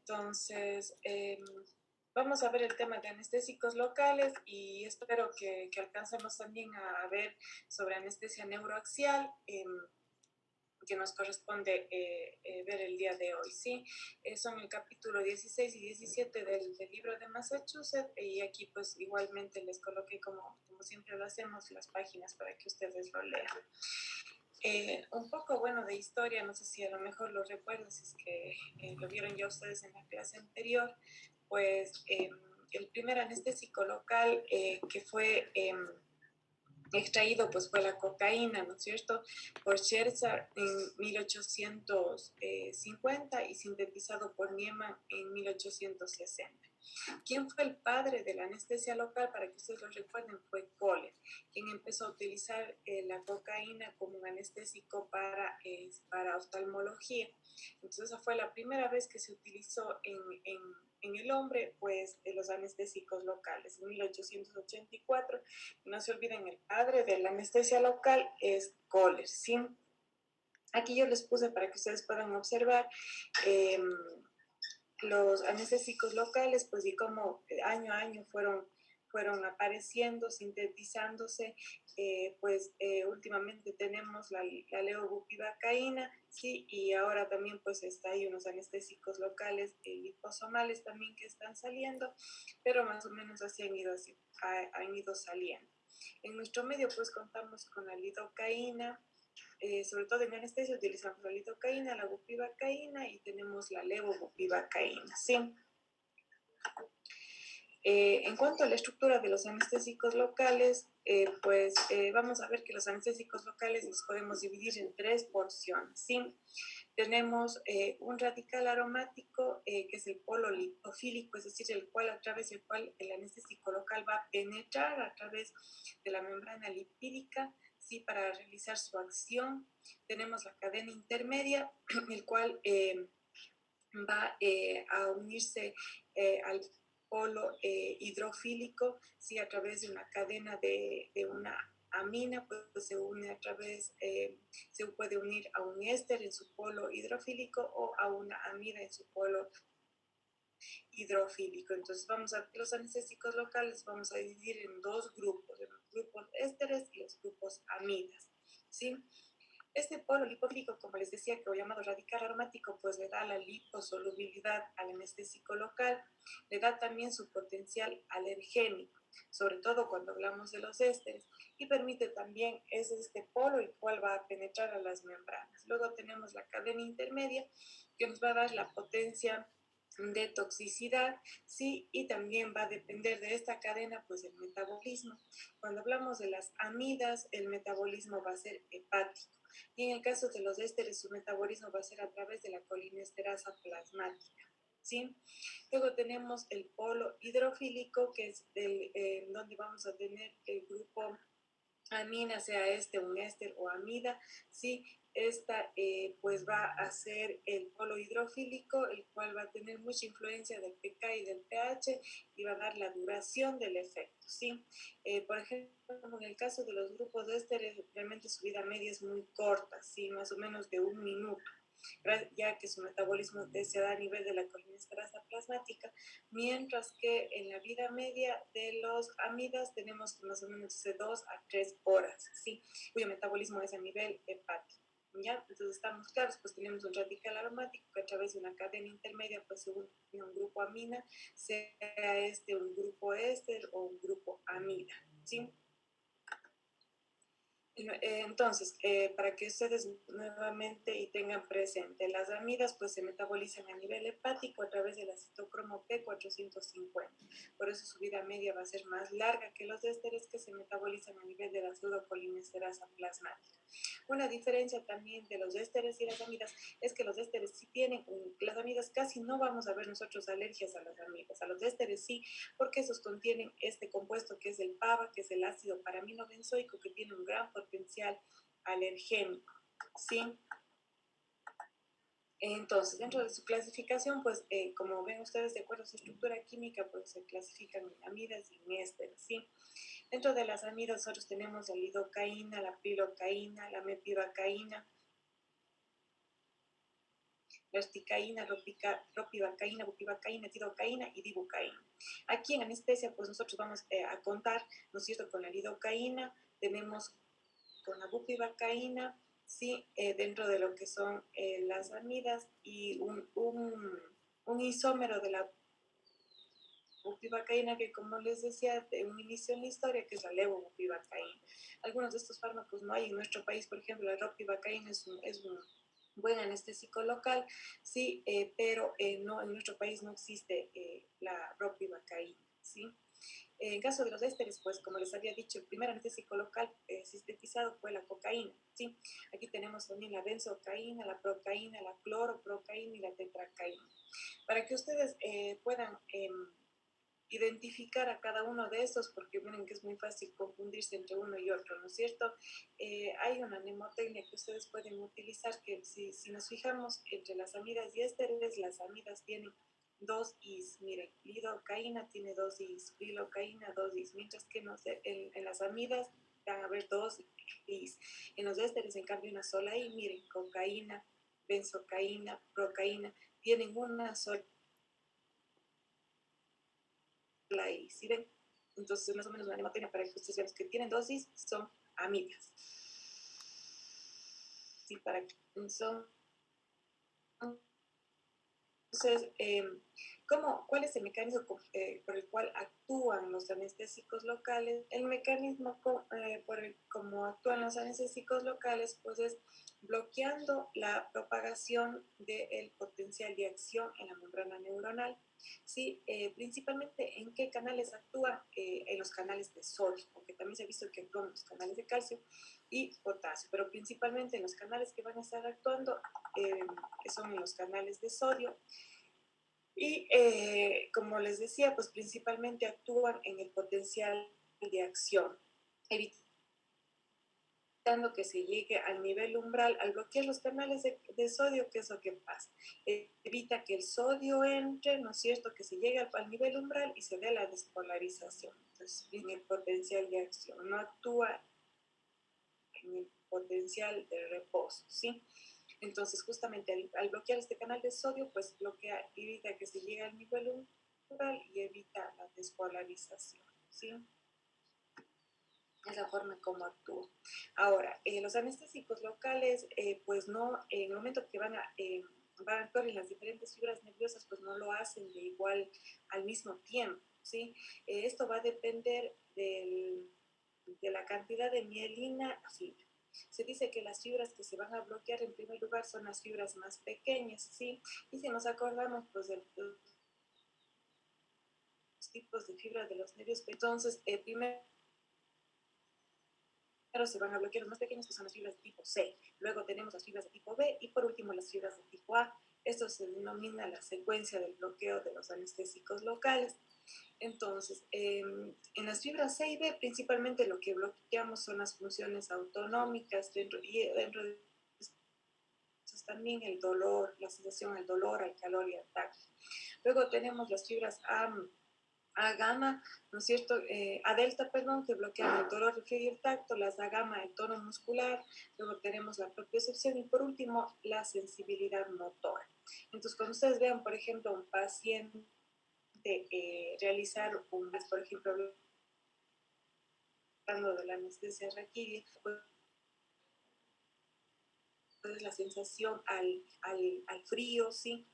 Entonces, vamos a ver el tema de anestésicos locales y espero que alcancemos también a ver sobre anestesia neuroaxial, que nos corresponde ver el día de hoy, ¿sí? Son el capítulo 16 y 17 del libro de Massachusetts, y aquí pues igualmente les coloqué como siempre lo hacemos las páginas para que ustedes lo lean. Un poco, bueno, de historia, no sé si a lo mejor lo recuerdan, si es que lo vieron ya ustedes en la clase anterior, pues el primer anestésico local que fue extraído pues fue la cocaína, ¿no es cierto?, por Scherzer en 1850 y sintetizado por Niemann en 1860. ¿Quién fue el padre de la anestesia local? Para que ustedes lo recuerden, fue Kohler, quien empezó a utilizar la cocaína como un anestésico para oftalmología. Entonces esa fue la primera vez que se utilizó en el hombre, pues, los anestésicos locales, en 1884. No se olviden, el padre de la anestesia local es Kohler, ¿sí? Aquí yo les puse para que ustedes puedan observar los anestésicos locales, pues, y cómo año a año fueron apareciendo, sintetizándose. Últimamente tenemos la levobupivacaína, ¿sí? Y ahora también pues está ahí unos anestésicos locales liposomales también que están saliendo, pero más o menos así han ido saliendo. En nuestro medio pues contamos con la lidocaína, sobre todo en anestesia utilizamos la lidocaína, la bupivacaína y tenemos la levobupivacaína, ¿sí? En cuanto a la estructura de los anestésicos locales, vamos a ver que los anestésicos locales los podemos dividir en tres porciones, ¿sí? Tenemos un radical aromático, que es el polo lipofílico, es decir, a través del cual el anestésico local va a penetrar a través de la membrana lipídica, ¿sí?, para realizar su acción. Tenemos la cadena intermedia, el cual va a unirse al polo hidrofílico, ¿sí?, a través de una cadena de una amina, pues se une a través, se puede unir a un éster en su polo hidrofílico o a una amida en su polo hidrofílico. Entonces vamos a los anestésicos locales vamos a dividir en dos grupos, en los grupos ésteres y los grupos amidas, ¿sí? Este polo lipofílico, como les decía, que he llamado radical aromático, pues le da la liposolubilidad al anestésico local, le da también su potencial alergénico, sobre todo cuando hablamos de los ésteres, y permite también, es este polo el cual va a penetrar a las membranas. Luego tenemos la cadena intermedia, que nos va a dar la potencia de toxicidad, ¿sí? Y también va a depender de esta cadena, pues, el metabolismo. Cuando hablamos de las amidas, el metabolismo va a ser hepático. Y en el caso de los ésteres, su metabolismo va a ser a través de la colinesterasa plasmática, ¿sí? Luego tenemos el polo hidrofílico, que es donde vamos a tener el grupo amina, sea este un éster o amida, ¿sí? Esta pues va a ser el polo hidrofílico, el cual va a tener mucha influencia del pK y del pH y va a dar la duración del efecto, ¿sí? Por ejemplo, en el caso de los grupos de ésteres, realmente su vida media es muy corta, ¿sí? Más o menos de 1 minuto, ya que su metabolismo se da a nivel de la colinesterasa plasmática, mientras que en la vida media de los amidas tenemos que más o menos de 2 a 3 horas, ¿sí?, cuyo metabolismo es a nivel hepático. ¿Ya? Entonces estamos claros, pues tenemos un radical aromático que a través de una cadena intermedia pues se une a un grupo amina, sea este un grupo éster o un grupo amida, ¿sí? Entonces, para que ustedes nuevamente y tengan presente, las amidas pues se metabolizan a nivel hepático a través del citocromo P450. Por eso su vida media va a ser más larga que los ésteres, que se metabolizan a nivel de la pseudocolinesterasa plasmática. Una diferencia también de los ésteres y las amidas es que los ésteres sí tienen, las amidas casi no vamos a ver nosotros alergias a las amidas, a los ésteres sí, porque esos contienen este compuesto que es el PABA, que es el ácido paraminobenzoico, que tiene un gran potencial alergénico, ¿sí? Entonces, dentro de su clasificación, pues, como ven ustedes, de acuerdo a su estructura química, pues se clasifican en amidas y en ésteres, ¿sí? Dentro de las amidas nosotros tenemos la lidocaína, la pilocaína, la mepivacaína, verticaína, ropivacaína, bupivacaína, etidocaína y dibucaína. Aquí en anestesia, pues nosotros vamos a contar, ¿no es cierto?, con la lidocaína, tenemos con la bupivacaína, sí, dentro de lo que son las amidas y un isómero de la bupivacaína que, como les decía, de un inicio en la historia, que es la levobupivacaína. Algunos de estos fármacos no hay en nuestro país, por ejemplo, la ropivacaína es un buen anestésico local, sí, pero no, en nuestro país no existe la ropivacaína, ¿sí? En caso de los ésteres, pues como les había dicho, el primer anestésico local sintetizado fue la cocaína, ¿sí? Aquí tenemos también la benzocaína, la procaína, la cloroprocaína y la tetracaína. Para que ustedes puedan identificar a cada uno de estos, porque miren que es muy fácil confundirse entre uno y otro, ¿no es cierto? Hay una mnemotecnia que ustedes pueden utilizar, que si nos fijamos entre las amidas y ésteres, las amidas tienen dos is, miren, lidocaína tiene dos is, lilocaína dos is, mientras que en las amidas van a haber dos is. En los ésteres, en cambio, una sola i, miren, cocaína, benzocaína, procaína, tienen una sola I, ¿sí ven? Entonces, más o menos una mnemotecnia para que ustedes vean que tienen dosis son amigas. Sí, para que son. Entonces, ¿cuál es el mecanismo por el cual actúan los anestésicos locales? El mecanismo como actúan los anestésicos locales, pues es bloqueando la propagación del potencial de acción en la membrana neuronal. Sí, principalmente en qué canales actúan, en los canales de sodio, porque también se ha visto que actúan en los canales de calcio y potasio, pero principalmente en los canales que van a estar actuando, que son en los canales de sodio. Y como les decía, pues principalmente actúan en el potencial de acción, evitando que se llegue al nivel umbral. Al bloquear los canales de sodio, ¿qué es lo que pasa? Evita que el sodio entre, ¿no es cierto?, que se llegue al nivel umbral y se dé la despolarización. Entonces, en el potencial de acción, no actúa en el potencial de reposo, ¿sí? Entonces, justamente al bloquear este canal de sodio, pues evita que se llegue al nivel umbral y evita la despolarización, ¿sí? Es la forma como actúa. Ahora, los anestésicos locales, pues no, en el momento que van a actuar en las diferentes fibras nerviosas, pues no lo hacen de igual al mismo tiempo, ¿sí? Esto va a depender de la cantidad de mielina a fibra. Se dice que las fibras que se van a bloquear en primer lugar son las fibras más pequeñas, ¿sí? Y si nos acordamos, pues, de los tipos de fibras de los nervios, entonces, primero se van a bloquear los más pequeños, que son las fibras de tipo C. Luego tenemos las fibras de tipo B y por último las fibras de tipo A. Esto se denomina la secuencia del bloqueo de los anestésicos locales. Entonces, en las fibras C y B, principalmente lo que bloqueamos son las funciones autonómicas dentro de eso también el dolor, la sensación al dolor, al calor y al tacto. Luego tenemos las fibras A gamma, ¿no es cierto? A delta, perdón, que bloquean el dolor, el frío y el tacto, las A gamma, el tono muscular, luego tenemos la propiocepción y por último la sensibilidad motora. Entonces, cuando ustedes vean, por ejemplo, un paciente realizar por ejemplo, hablando de la anestesia raquídea, pues la sensación al frío, ¿sí?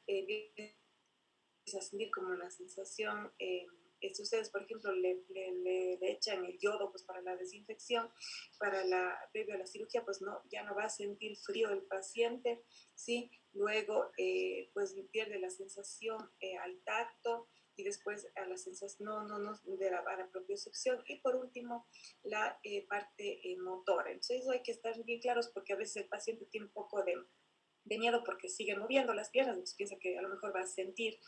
A sentir como una sensación, si ustedes, por ejemplo, le echan el yodo pues, para la desinfección, previo a la cirugía, pues no, ya no va a sentir frío el paciente, ¿sí? Luego, pues pierde la sensación al tacto y después a la sensación de a la propiocepción y por último la parte motora. Entonces eso hay que estar bien claros porque a veces el paciente tiene un poco de miedo porque sigue moviendo las piernas, entonces piensa que a lo mejor va a sentir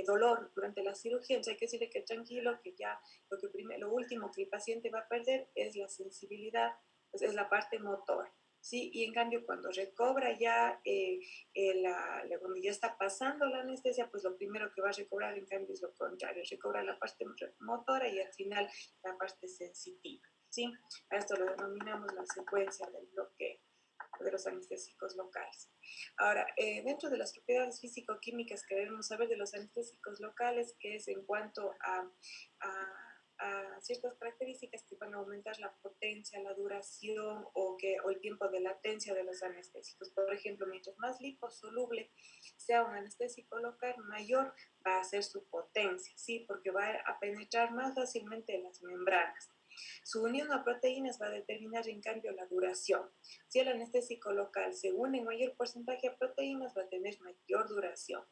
dolor durante la cirugía, entonces hay que decirle que tranquilo, que ya lo último que el paciente va a perder es la sensibilidad, pues es la parte motora. Sí, y en cambio cuando recobra ya, cuando ya está pasando la anestesia, pues lo primero que va a recobrar en cambio es lo contrario, recobra la parte motora y al final la parte sensitiva, ¿sí? A esto lo denominamos la secuencia del bloqueo. de los anestésicos locales. Ahora, dentro de las propiedades físico-químicas que debemos saber de los anestésicos locales, que es en cuanto a ciertas características que van a aumentar la potencia, la duración o el tiempo de latencia de los anestésicos. Por ejemplo, mientras más liposoluble sea un anestésico local, mayor va a ser su potencia, ¿sí? Porque va a penetrar más fácilmente las membranas. Su unión a proteínas va a determinar, en cambio, la duración. Si el anestésico local se une en mayor porcentaje a proteínas, va a tener mayor duración.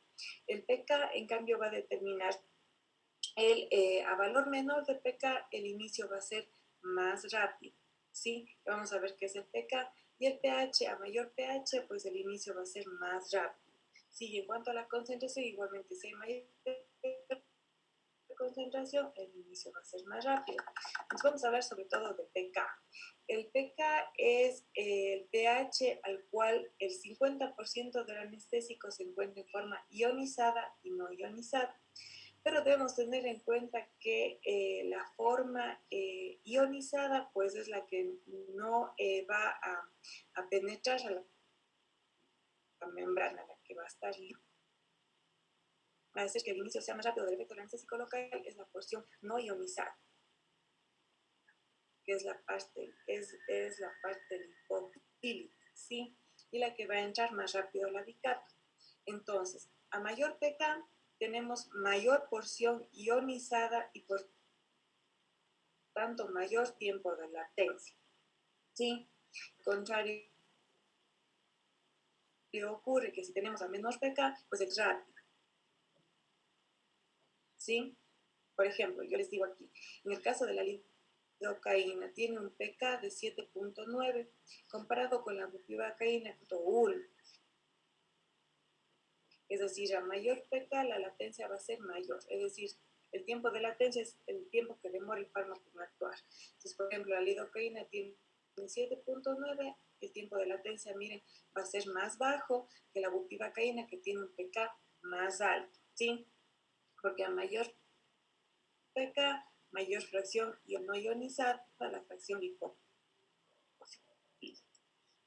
El pK, en cambio, va a determinar a valor menor de pK, el inicio va a ser más rápido, ¿sí? Vamos a ver qué es el pK. Y el pH, a mayor pH, pues el inicio va a ser más rápido. Sí, y en cuanto a la concentración, igualmente, si hay mayor concentración, el inicio va a ser más rápido. Entonces vamos a hablar sobre todo de pK. El pK es el pH al cual el 50% del anestésico se encuentra en forma ionizada y no ionizada. Pero debemos tener en cuenta que la forma ionizada pues es la que no va a penetrar a la membrana, la que va a estar libre. Va a decir que el inicio sea más rápido del efecto del anestésico local es la porción no ionizada, que es la parte lipofílica, ¿sí? Y la que va a entrar más rápido a la bicapa. Entonces, a mayor pK tenemos mayor porción ionizada y por tanto mayor tiempo de latencia, ¿sí? Contrario ocurre que si tenemos a menor pK, pues es rápido, ¿sí? Por ejemplo, yo les digo aquí, en el caso de la lidocaína tiene un pK de 7.9 comparado con la bupivacaína 1. Es decir, a mayor pK la latencia va a ser mayor, es decir, el tiempo de latencia es el tiempo que demora el fármaco en actuar. Entonces, por ejemplo, la lidocaína tiene 7.9, el tiempo de latencia, miren, va a ser más bajo que la bupivacaína, que tiene un pK más alto, ¿sí? Porque a mayor pK, mayor fracción no ionizada, la fracción lipofílica.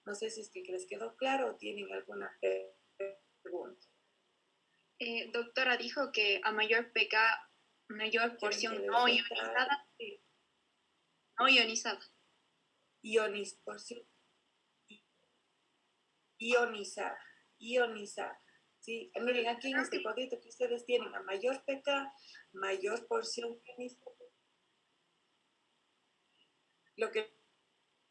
No sé si es que les quedó claro o tienen alguna pregunta. Doctora, dijo que a mayor pK, mayor porción no ionizada. Sí. No ionizada. Porción ionizada. ¿Sí? Miren, aquí en este cuadrito que ustedes tienen, a mayor pK, mayor porción ionizada. Lo que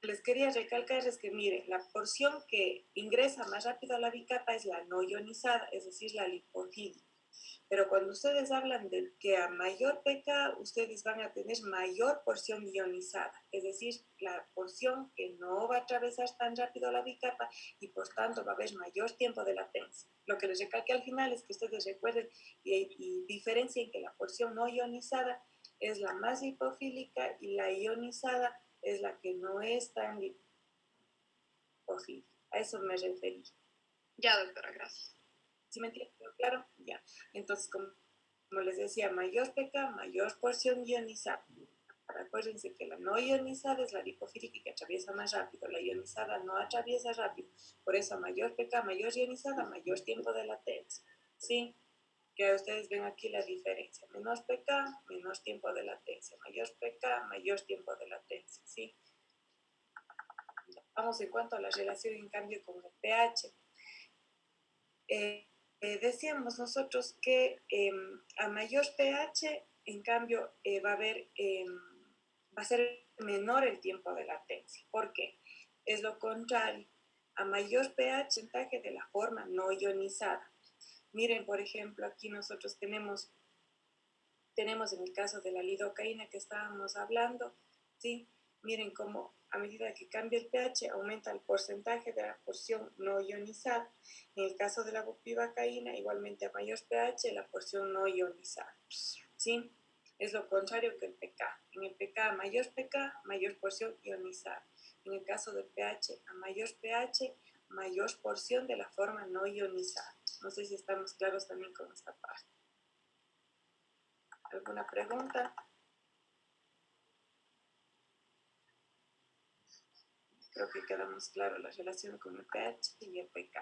les quería recalcar es que, miren, la porción que ingresa más rápido a la bicapa es la no ionizada, es decir, la lipofílica. Pero cuando ustedes hablan de que a mayor pK, ustedes van a tener mayor porción ionizada, es decir, la porción que no va a atravesar tan rápido la bicapa y por tanto va a haber mayor tiempo de latencia. Lo que les recalque al final es que ustedes recuerden y diferencien que la porción no ionizada es la más lipofílica y la ionizada es la que no es tan lipofílica. A eso me referí. Ya, doctora, gracias. ¿Sí me entienden? Claro, ya. Entonces, como les decía, mayor pK, mayor porción ionizada. Acuérdense que la no ionizada es la lipofílica que atraviesa más rápido, la ionizada no atraviesa rápido. Por eso, mayor pK, mayor ionizada, mayor tiempo de latencia. ¿Sí? Que ustedes ven aquí la diferencia. Menor pK, menor tiempo de latencia. Mayor pK, mayor tiempo de latencia. ¿Sí? Vamos en cuanto a la relación, en cambio, con el pH. Decíamos nosotros que a mayor pH, en cambio, va a ser menor el tiempo de latencia. ¿Por qué? Es lo contrario. A mayor pH, porcentaje de la forma no ionizada. Miren, por ejemplo, aquí nosotros tenemos en el caso de la lidocaína que estábamos hablando, ¿sí? Miren cómo a medida que cambia el pH aumenta el porcentaje de la porción no ionizada. En el caso de la bupivacaína, igualmente a mayor pH, la porción no ionizada, ¿sí? Es lo contrario que el pK. En el pK, mayor porción ionizada. En el caso del pH, a mayor pH, mayor porción de la forma no ionizada. No sé si estamos claros también con esta parte. ¿Alguna pregunta? Creo que quedamos claro la relación con el pH y el pK.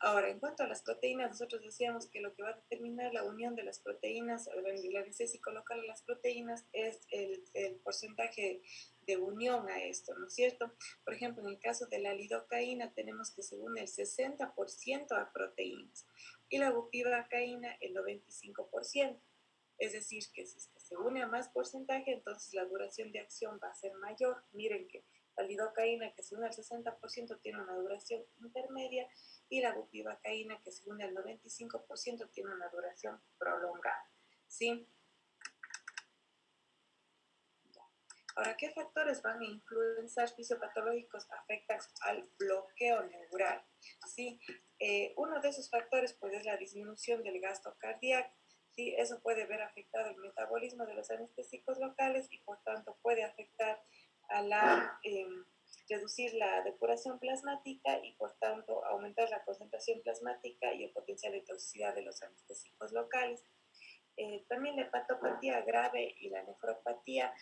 Ahora, en cuanto a las proteínas, nosotros decíamos que lo que va a determinar la unión de las proteínas, el anestésico local a las proteínas, es el porcentaje de unión a esto, ¿no es cierto? Por ejemplo, en el caso de la lidocaína, tenemos que se une el 60% a proteínas y la bupivacaína el 95%. Es decir, que si es que se une a más porcentaje, entonces la duración de acción va a ser mayor. Miren que la lidocaína que se une al 60% tiene una duración intermedia y la bupivacaína que se une al 95% tiene una duración prolongada. ¿Sí? Ahora, ¿qué factores van a influenciar fisiopatológicos afectan al bloqueo neural? ¿Sí? Uno de esos factores pues, es la disminución del gasto cardíaco. ¿Sí? Eso puede ver afectado el metabolismo de los anestésicos locales y por tanto puede afectar a la, reducir la depuración plasmática y por tanto aumentar la concentración plasmática y el potencial de toxicidad de los anestésicos locales. También la hepatopatía grave y la nefropatía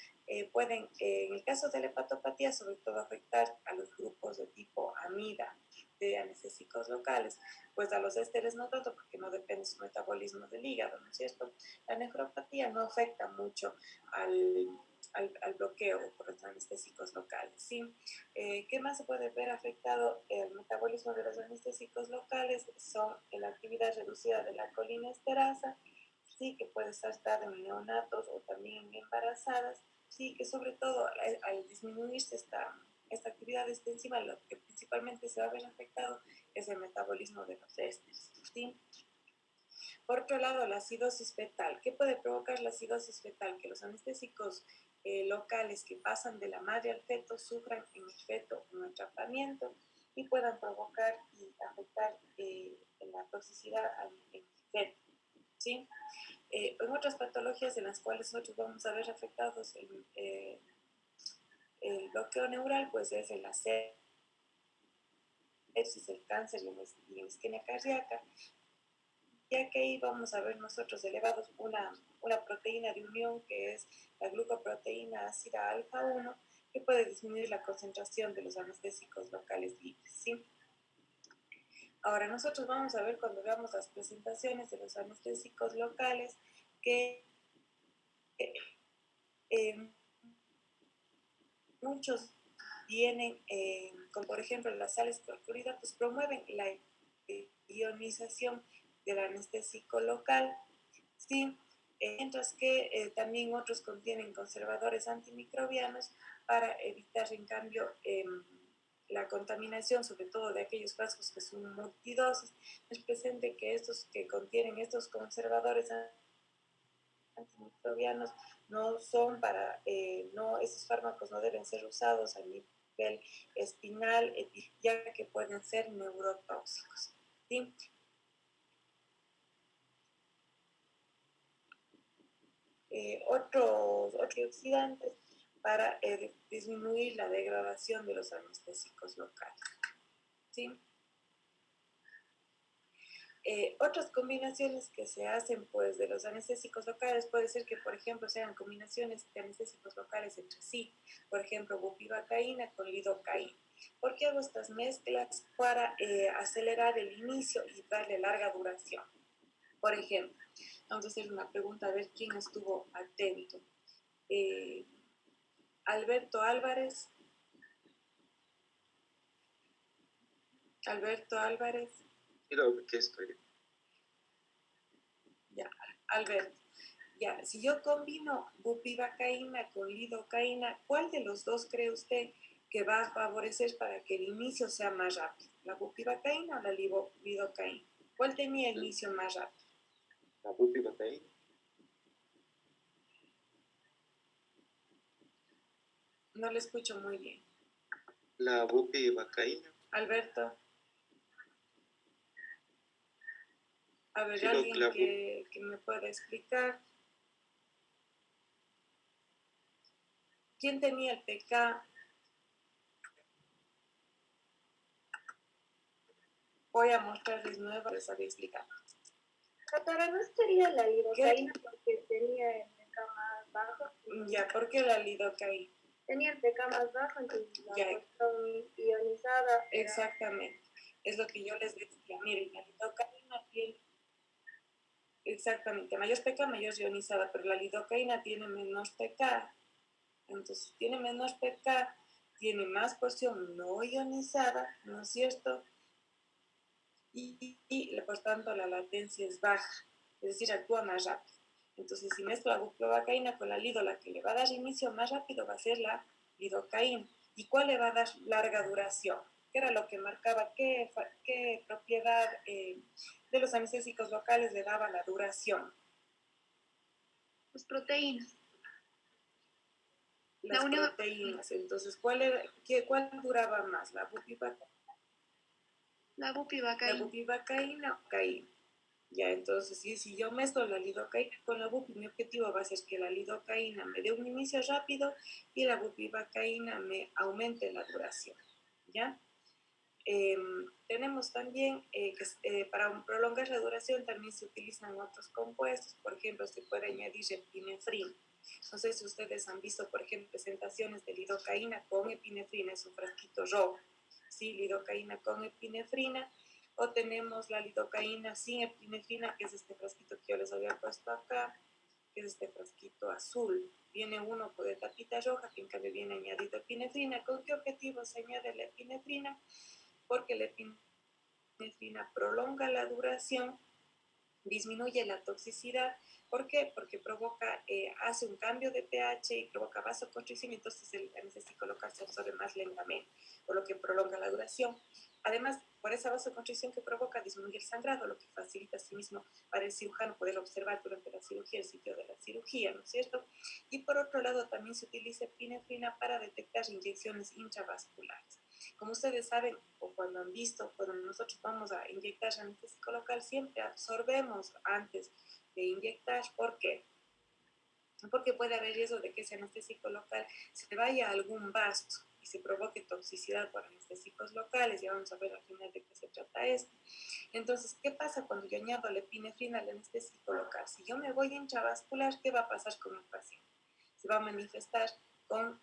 pueden, en el caso de la hepatopatía, sobre todo afectar a los grupos de tipo amida de anestésicos locales, pues a los ésteres no tanto porque no depende su metabolismo del hígado, ¿no es cierto? La nefropatía no afecta mucho al bloqueo por los anestésicos locales, ¿sí? ¿Qué más se puede ver afectado? El metabolismo de los anestésicos locales son la actividad reducida de la colinesterasa, sí, que puede estar dada en neonatos o también en embarazadas, sí, que sobre todo al disminuirse esta actividad de esta enzima, lo que principalmente se va a ver afectado es el metabolismo de los ésteres, ¿sí? Por otro lado, la acidosis fetal. ¿Qué puede provocar la acidosis fetal? Que los anestésicos locales que pasan de la madre al feto sufran en el feto un atrapamiento y puedan provocar y afectar la toxicidad en el feto, ¿sí? En otras patologías en las cuales nosotros vamos a ver afectados el bloqueo neural, pues es el sepsis, el cáncer y la isquemia cardíaca, ya que ahí vamos a ver nosotros elevados una proteína de unión que es la glucoproteína ácida alfa 1, que puede disminuir la concentración de los anestésicos locales libres, ¿sí? Ahora nosotros vamos a ver cuando veamos las presentaciones de los anestésicos locales que muchos vienen, como por ejemplo las sales clorhídridas, pues promueven la ionización del anestésico local, ¿sí? Mientras que también otros contienen conservadores antimicrobianos para evitar en cambio la contaminación, sobre todo de aquellos frascos que son multidosis. Es presente que estos que contienen estos conservadores antimicrobianos no son para, esos fármacos no deben ser usados a nivel espinal, ya que pueden ser neurotóxicos, ¿sí? Otros antioxidantes para disminuir la degradación de los anestésicos locales, ¿sí? Otras combinaciones que se hacen pues de los anestésicos locales puede ser que por ejemplo sean combinaciones de anestésicos locales entre sí, por ejemplo bupivacaína con lidocaína. ¿Por qué hago estas mezclas? Para acelerar el inicio y darle larga duración. Por ejemplo, vamos a hacer una pregunta a ver quién estuvo atento. Alberto Álvarez. Alberto Álvarez. Creo que estoy. Ya, Alberto. Ya, si yo combino bupivacaína con lidocaína, ¿cuál de los dos cree usted que va a favorecer para que el inicio sea más rápido? ¿La bupivacaína o la lidocaína? ¿Cuál tenía el inicio más rápido? La bupivacaína. No le escucho muy bien. La bupivacaína. Alberto. A ver, Sí, alguien que me pueda explicar. ¿Quién tenía el PK? Voy a mostrarles nueva, les había explicado. Doctora, ¿no sería la lidocaína porque tenía el PK más bajo? Ya, ¿por qué la lidocaína? tenía el pK más bajo, entonces la Ya. porción ionizada era... Exactamente. Es lo que yo les decía. Miren, la lidocaína tiene, exactamente, mayor pK, mayor ionizada, pero la lidocaína tiene menos pK. Entonces, tiene menos pK, tiene más porción no ionizada, ¿no es cierto? Y por tanto la latencia es baja, es decir, actúa más rápido. Entonces, si mezclo la bupivacaína con la lido, la que le va a dar inicio más rápido va a ser la lidocaína. ¿Y cuál le va a dar larga duración? ¿Qué era lo que marcaba? ¿Qué propiedad de los anestésicos locales le daba la duración? Las proteínas. Las proteínas. Entonces, ¿cuál duraba más? ¿La bupivacaína? La bupivacaína. La bupivacaína o caína. Ya, entonces, si yo mezclo la lidocaína con la bupi, mi objetivo va a ser que la lidocaína me dé un inicio rápido y la bupivacaína me aumente la duración, ¿ya? Tenemos también que para prolongar la duración también se utilizan otros compuestos, por ejemplo, se puede añadir epinefrina. No sé si ustedes han visto, por ejemplo, presentaciones de lidocaína con epinefrina, es un frasquito rojo, ¿sí? Lidocaína con epinefrina, o tenemos la lidocaína sin epinefrina, que es este frasquito que yo les había puesto acá, que es este frasquito azul. Viene uno de tapita roja, que en cambio viene añadido epinefrina. ¿Con qué objetivo se añade la epinefrina? Porque la epinefrina prolonga la duración, disminuye la toxicidad. ¿Por qué? Porque hace un cambio de pH y provoca vasoconstricción, entonces el anestésico local se absorbe más lentamente, por lo que prolonga la duración. Además, por esa vasoconstricción que provoca, disminuye el sangrado, lo que facilita asimismo para el cirujano poder observar durante la cirugía el sitio de la cirugía, ¿no es cierto? Y por otro lado, también se utiliza epinefrina para detectar inyecciones intravasculares. Como ustedes saben, o cuando han visto, cuando nosotros vamos a inyectar anestésico local, siempre absorbemos antes de inyectar. ¿Por qué? Porque puede haber riesgo de que ese anestésico local se vaya a algún vaso y se provoque toxicidad por anestésicos locales. Ya vamos a ver al final de qué se trata esto. Entonces, ¿qué pasa cuando yo añado la epinefrina al anestésico local? Si yo me voy intravascular, ¿qué va a pasar con el paciente? Se va a manifestar con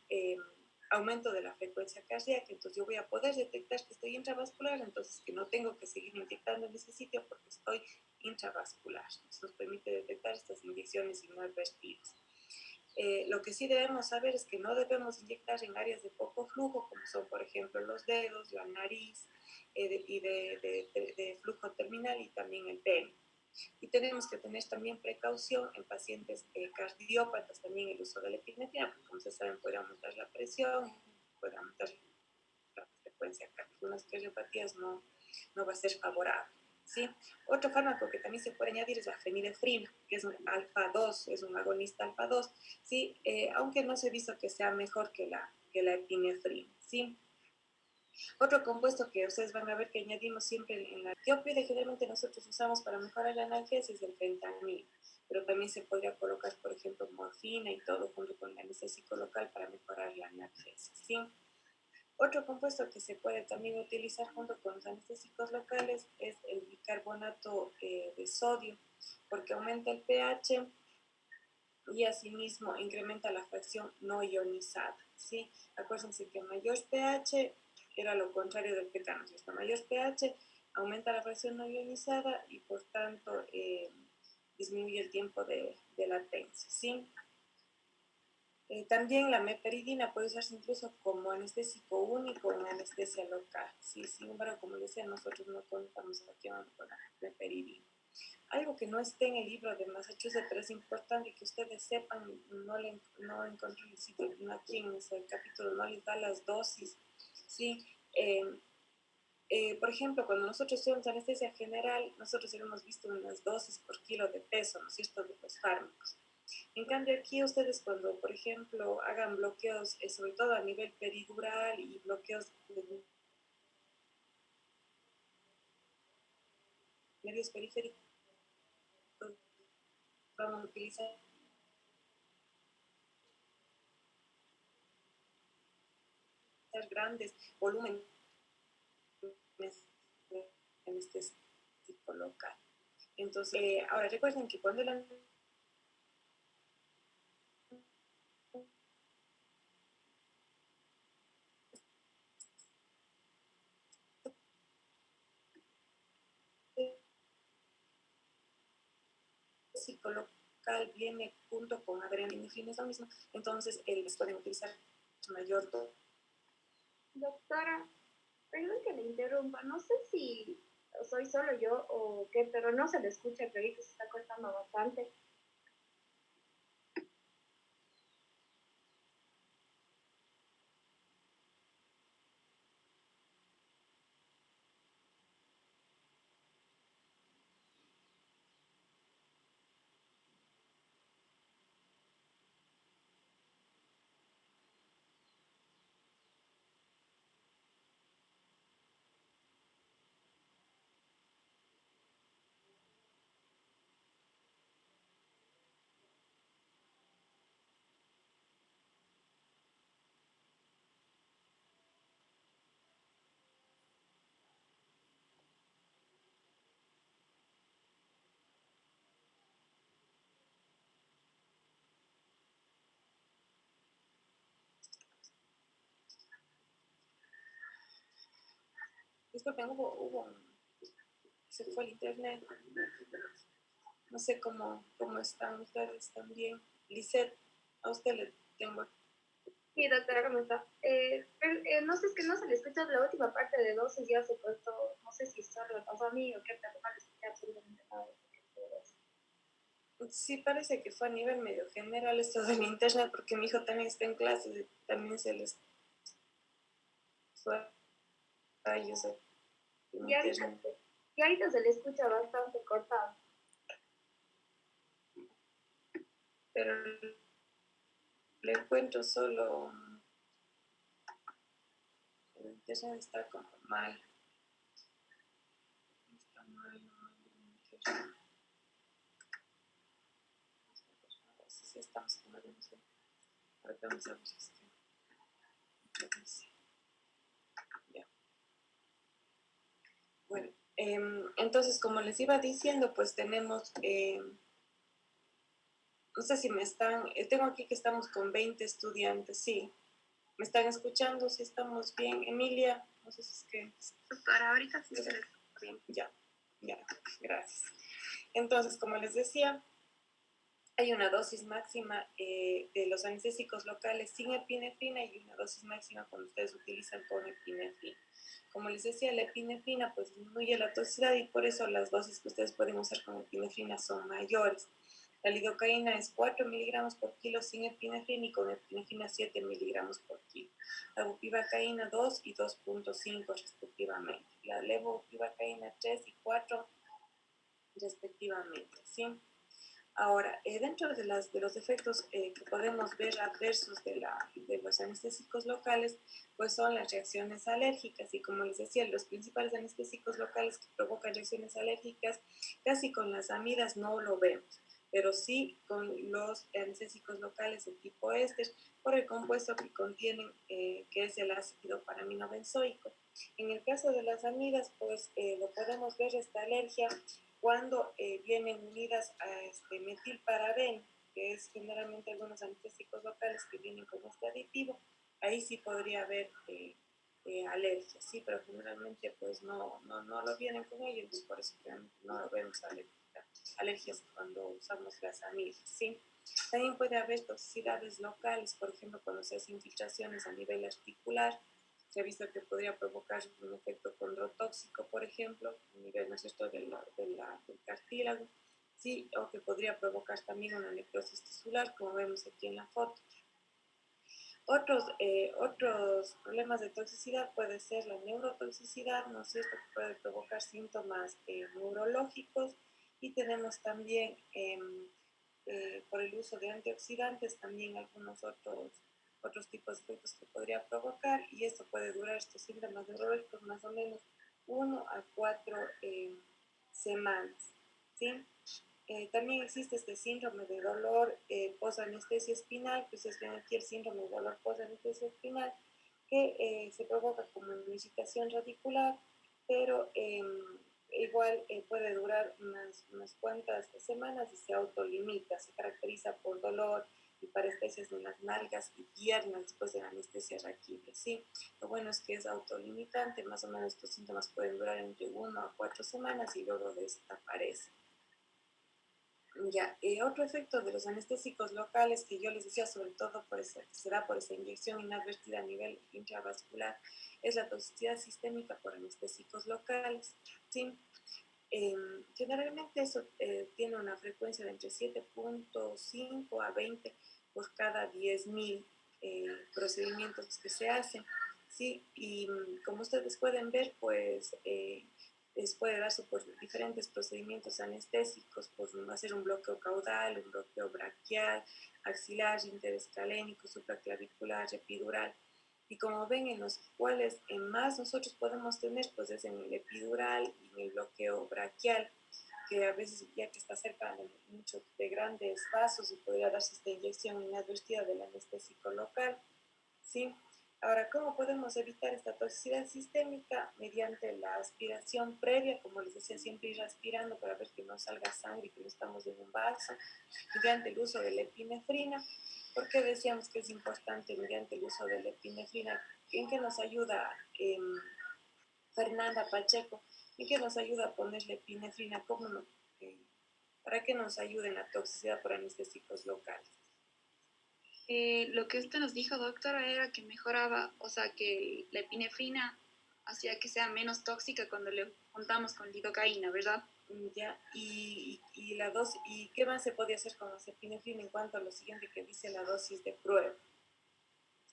aumento de la frecuencia cardíaca, entonces yo voy a poder detectar que estoy intravascular, entonces que no tengo que seguir inyectando en ese sitio porque estoy intravascular. Eso nos permite detectar estas inyecciones no advertidas. Lo que sí debemos saber es que no debemos inyectar en áreas de poco flujo, como son, por ejemplo, los dedos, la nariz, y de flujo terminal, y también el pene. Y tenemos que tener también precaución en pacientes cardiópatas, también el uso de la epinefrina, porque como se saben puede aumentar la presión, puede aumentar la frecuencia cardíaca. Algunas cardiopatías no va a ser favorable, ¿sí? Otro fármaco que también se puede añadir es la fenilefrina, que es un alfa-2, es un agonista alfa-2, ¿sí? Aunque no se ha visto que sea mejor que la epinefrina, ¿sí? Otro compuesto que ustedes van a ver que añadimos siempre en la opioide, generalmente nosotros usamos para mejorar la analgesia, es el fentanilo, pero también se podría colocar, por ejemplo, morfina y todo junto con el anestésico local para mejorar la analgesia, ¿sí? Otro compuesto que se puede también utilizar junto con los anestésicos locales es el bicarbonato de sodio, porque aumenta el pH y asimismo incrementa la fracción no ionizada, ¿sí? Acuérdense que mayor pH era lo contrario del pK, ¿no? Entonces, mayor pH aumenta la fracción no ionizada y por tanto disminuye el tiempo de latencia, ¿sí? También la meperidina puede usarse incluso como anestésico único en anestesia local, ¿sí? Sin embargo, como les decía, nosotros no contamos aquí con la meperidina. Algo que no esté en el libro de Massachusetts, pero es importante que ustedes sepan, no encontré el sitio, aquí en ese capítulo no les da las dosis, ¿sí? Por ejemplo, cuando nosotros estudiamos anestesia general, nosotros hemos visto unas dosis por kilo de peso, ¿no es cierto?, de los fármacos. En cambio, aquí ustedes cuando, por ejemplo, hagan bloqueos, sobre todo a nivel peridural y bloqueos de medios periféricos, van a utilizar grandes volúmenes en este tipo local. Entonces, ahora recuerden que cuando anestésico local viene junto con adrenalina, es lo mismo, entonces les pueden utilizar mayor dosis. Doctora, perdón que le interrumpa, no sé si soy solo yo o qué, pero no se le escucha, que ahorita se está cortando bastante. Disculpen, se fue el internet. No sé cómo están ustedes también. Lisette, a usted le tengo. Sí, doctora, ¿cómo está? No sé, es que no se le escucha la última parte de dosis, ya se cortó, no sé si solo le pasó a mí o qué, pero no le escuché absolutamente nada. Sí, parece que fue a nivel medio general esto del internet, porque mi hijo también está en clases y también se les fue a ellos el internet. Y ahorita se le escucha bastante cortado. Pero le encuentro solo el internet está como mal. Está mal. No sé si estamos como no sé. Ahorita vamos a ver ya. Bueno, entonces como les iba diciendo, pues tenemos no sé si me están, tengo aquí que estamos con 20 estudiantes, sí. ¿Me están escuchando? ¿Si estamos bien? Emilia, no sé si es que... Doctora, ahorita sí se le escucha bien. Ya, gracias. Entonces, como les decía, hay una dosis máxima de los anestésicos locales sin epinefrina y una dosis máxima cuando ustedes utilizan con epinefrina. Como les decía, la epinefrina pues disminuye la toxicidad y por eso las dosis que ustedes pueden usar con epinefrina son mayores. La lidocaína es 4 miligramos por kilo sin epinefrina y con epinefrina 7 miligramos por kilo. La bupivacaína 2 y 2.5 respectivamente. La levobupivacaína 3 y 4 respectivamente, ¿sí? Ahora, dentro de los efectos que podemos ver adversos de los anestésicos locales, pues son las reacciones alérgicas y como les decía, los principales anestésicos locales que provocan reacciones alérgicas, casi con las amidas no lo vemos, pero sí con los anestésicos locales de tipo éster por el compuesto que contienen, que es el ácido paraminobenzoico. En el caso de las amidas, pues lo podemos ver esta alergia cuando vienen unidas a metilparabeno, que es generalmente algunos anestésicos locales que vienen con este aditivo, ahí sí podría haber alergia, sí, pero generalmente pues no lo vienen con ello, entonces por eso no lo vemos alergias cuando usamos las amidas, sí. También puede haber toxicidades locales, por ejemplo, cuando se hacen infiltraciones a nivel articular, se ha visto que podría provocar un efecto condrotóxico, por ejemplo, a nivel, ¿no es cierto?, del cartílago, sí, o que podría provocar también una necrosis tisular, como vemos aquí en la foto. Otros problemas de toxicidad puede ser la neurotoxicidad, ¿no es cierto?, que puede provocar síntomas neurológicos, y tenemos también, por el uso de antioxidantes, también algunos otros tipos de efectos que podría provocar, y esto puede durar estos síntomas neurológicos más o menos 1 a 4 semanas, ¿sí? También existe este síndrome de dolor posanestesia espinal, que ustedes ven aquí el síndrome de dolor posanestesia espinal, que se provoca como unificación radicular, pero igual puede durar unas cuantas semanas y se autolimita, se caracteriza por dolor y parestesias en las nalgas y piernas después de la anestesia raquible, ¿sí? Lo bueno es que es autolimitante, más o menos estos síntomas pueden durar entre 1 a 4 semanas y luego desaparece. Ya, otro efecto de los anestésicos locales que yo les decía, sobre todo se da por esa inyección inadvertida a nivel intravascular, es la toxicidad sistémica por anestésicos locales. ¿Sí? Generalmente eso tiene una frecuencia de entre 7.5 a 20 por cada 10.000 procedimientos que se hacen. ¿Sí? Y como ustedes pueden ver, pues puede darse por diferentes procedimientos anestésicos, por hacer un bloqueo caudal, un bloqueo braquial, axilar, interescalénico, supraclavicular, epidural. Y como ven, en los cuales en más nosotros podemos tener, pues es en el epidural y en el bloqueo braquial, que a veces ya que está cerca de muchos de grandes vasos y podría darse esta inyección inadvertida del anestésico local. ¿Sí? Ahora, ¿cómo podemos evitar esta toxicidad sistémica? Mediante la aspiración previa, como les decía, siempre ir aspirando para ver que no salga sangre y que no estamos en un vaso, mediante el uso de la epinefrina. ¿Por qué decíamos que es importante mediante el uso de la epinefrina? ¿En qué nos ayuda Fernanda Pacheco? ¿En qué nos ayuda a poner la epinefrina? ¿Cómo no? ¿Para qué nos ayuda en la toxicidad por anestésicos locales? Lo que usted nos dijo, doctora, era que mejoraba, o sea, que la epinefrina hacía que sea menos tóxica cuando le juntamos con lidocaína, ¿verdad? Ya, y la dosis, ¿y qué más se podía hacer con la epinefrina en cuanto a lo siguiente que dice la dosis de prueba?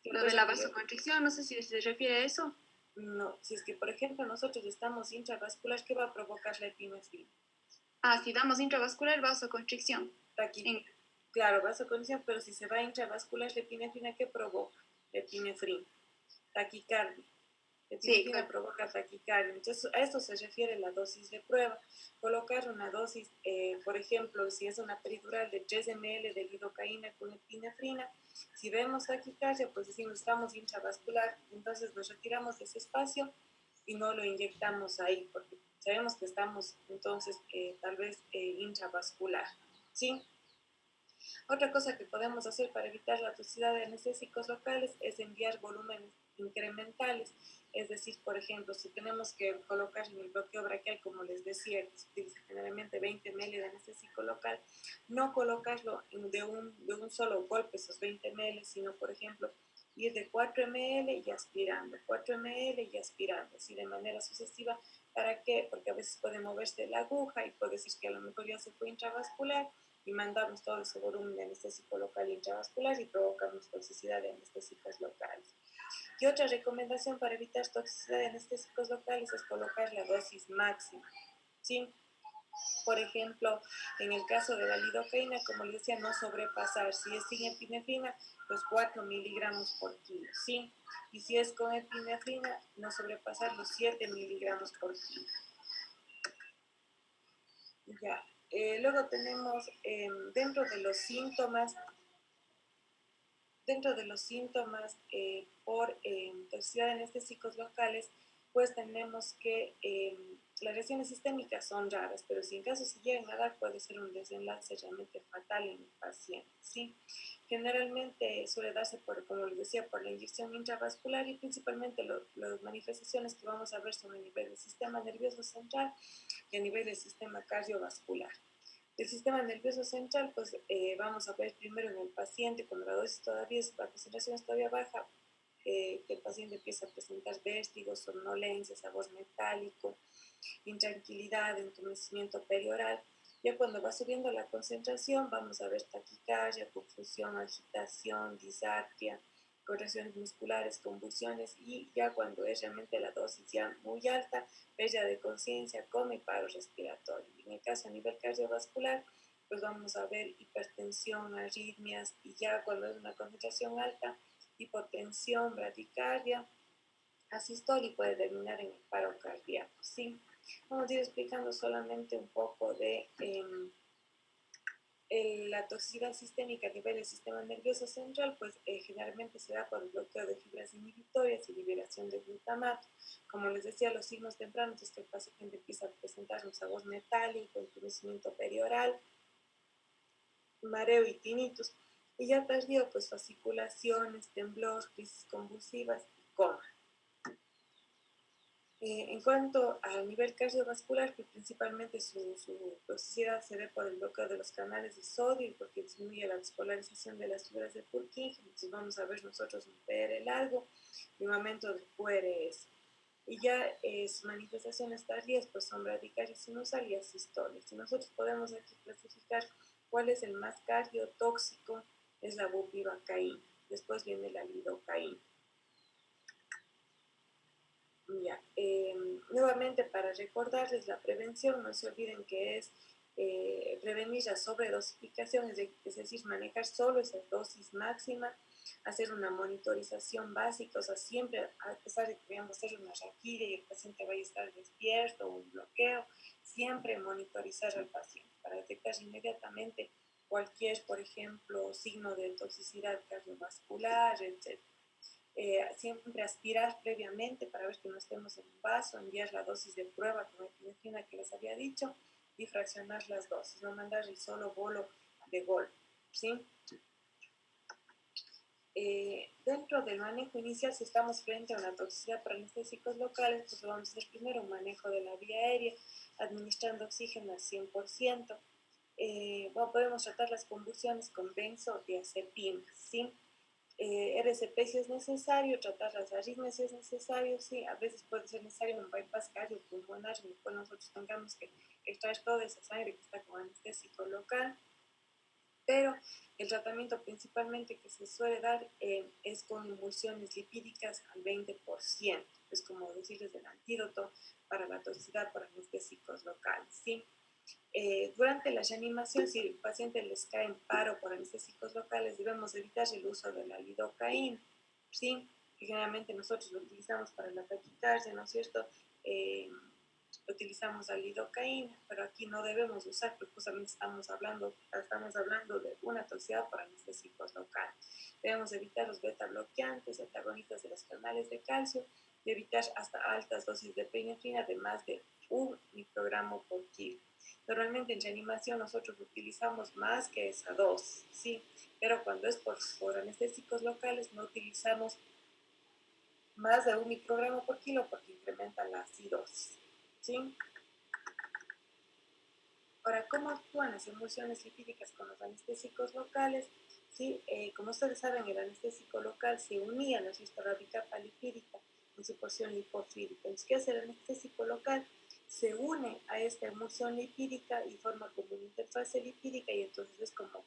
Lo de la vasoconstricción, no sé si se refiere a eso. No, si es que, por ejemplo, nosotros estamos intravascular, ¿qué va a provocar la epinefrina? Ah, si damos intravascular, vasoconstricción. Aquí, claro, vasoconstricción, pero si se va intravascular la epinefrina, ¿qué provoca? La epinefrina, taquicardia. La epinefrina Sí, claro. provoca taquicardia. Entonces, a esto se refiere la dosis de prueba. Colocar una dosis, por ejemplo, si es una peridural de 3 ml de lidocaína con epinefrina, si vemos taquicardia, pues decimos estamos intravascular, entonces nos retiramos de ese espacio y no lo inyectamos ahí, porque sabemos que estamos entonces tal vez intravascular. ¿Sí? Otra cosa que podemos hacer para evitar la toxicidad de anestésicos locales es enviar volúmenes incrementales. Es decir, por ejemplo, si tenemos que colocar en el bloqueo braquial, como les decía, que se utiliza generalmente 20 ml de anestésico local, no colocarlo de un solo golpe, esos 20 ml, sino, por ejemplo, ir de 4 ml y aspirando, 4 ml y aspirando, así de manera sucesiva. ¿Para qué? Porque a veces puede moverse la aguja y puede decir que a lo mejor ya se fue intravascular y mandamos todo ese volumen de anestésico local intravascular y provocamos toxicidad de anestésicos locales. Y otra recomendación para evitar toxicidad de anestésicos locales es colocar la dosis máxima. ¿Sí? Por ejemplo, en el caso de la lidocaína, como les decía, no sobrepasar. Si es sin epinefrina, pues 4 miligramos por kilo. ¿Sí? Y si es con epinefrina, no sobrepasar los 7 miligramos por kilo. Ya. Luego tenemos dentro de los síntomas por toxicidad de anestésicos locales, pues tenemos que las reacciones sistémicas son raras, pero si en caso se llegan a dar, puede ser un desenlace realmente fatal en el paciente, ¿sí? Generalmente suele darse, como les decía, por la inyección intravascular y principalmente las manifestaciones que vamos a ver son a nivel del sistema nervioso central y a nivel del sistema cardiovascular. El sistema nervioso central, pues vamos a ver primero en el paciente, cuando la concentración es todavía baja, que el paciente empieza a presentar vértigo, somnolencia, sabor metálico, intranquilidad, entumecimiento perioral. Ya cuando va subiendo la concentración, vamos a ver taquicardia, confusión, agitación, disartria, contracciones musculares, convulsiones y ya cuando es realmente la dosis ya muy alta, pérdida de conciencia, coma y paro respiratorio. Y en el caso a nivel cardiovascular, pues vamos a ver hipertensión, arritmias y ya cuando es una concentración alta, hipotensión, bradicardia, asistol y puede terminar en el paro cardíaco. ¿Sí? Vamos a ir explicando solamente un poco de la toxicidad sistémica a nivel del sistema nervioso central, pues generalmente se da por el bloqueo de fibras inhibitorias y liberación de glutamato. Como les decía, los signos tempranos es que el paciente empieza a presentar un sabor metálico, entumecimiento perioral, mareo y tinnitus. Y ya tardío, pues fasciculaciones, temblor, crisis convulsivas y coma. En cuanto al nivel cardiovascular, que principalmente su toxicidad se ve por el bloqueo de los canales de sodio y porque disminuye la despolarización de las fibras de Purkinje. Entonces vamos a ver nosotros un PR largo y un aumento del QRS. Y ya sus manifestaciones tardías pues son bradicardia sinusal y asistolia. Si nosotros podemos aquí clasificar cuál es el más cardiotóxico, es la bupivacaína. Después viene la lidocaína. Ya, nuevamente para recordarles la prevención, no se olviden que es prevenir la sobredosificación, es decir, manejar solo esa dosis máxima, hacer una monitorización básica, o sea, siempre, a pesar de que queramos hacer una raquidia y el paciente vaya a estar despierto o un bloqueo, siempre monitorizar al paciente para detectar inmediatamente cualquier, por ejemplo, signo de toxicidad cardiovascular, etc. Siempre aspirar previamente para ver que no estemos en un vaso, enviar la dosis de prueba con epinefrina que les había dicho y fraccionar las dosis, no mandar el solo bolo de golpe, ¿sí? Dentro del manejo inicial, si estamos frente a una toxicidad por anestésicos locales, pues vamos a hacer primero un manejo de la vía aérea, administrando oxígeno al 100%. Podemos tratar las convulsiones con benzodiazepina, ¿sí? RCP si es necesario, tratar las arritmias si es necesario, sí, a veces puede ser necesario un bypass cardiopulmonar, en el cual nosotros tengamos que extraer toda esa sangre que está con anestésico local, pero el tratamiento principalmente que se suele dar es con emulsiones lipídicas al 20%, es como decirles el antídoto para la toxicidad por anestésicos locales, ¿sí? Durante la reanimación, si el paciente les cae en paro por anestésicos locales, debemos evitar el uso de la lidocaína, ¿sí? Que generalmente nosotros lo utilizamos para la taquicardia, ¿no es cierto? Utilizamos la lidocaína, pero aquí no debemos usar, porque justamente estamos hablando de una toxicidad por anestésicos locales. Debemos evitar los beta bloqueantes, antagonistas de los canales de calcio, y evitar hasta altas dosis de epinefrina de más de 1 microgramo por kilo. Normalmente en reanimación nosotros utilizamos más que esa dosis, ¿sí? Pero cuando es por anestésicos locales no utilizamos más de 1 microgramo por kilo porque incrementa la acidosis, ¿sí? Ahora, ¿cómo actúan las emulsiones lipídicas con los anestésicos locales? ¿Sí? Como ustedes saben, el anestésico local se unía a la radicapa lipídica en su porción lipofílica. Entonces, ¿qué hace el anestésico local? Se une a esta emulsión lipídica y forma como una interfase lipídica y entonces es como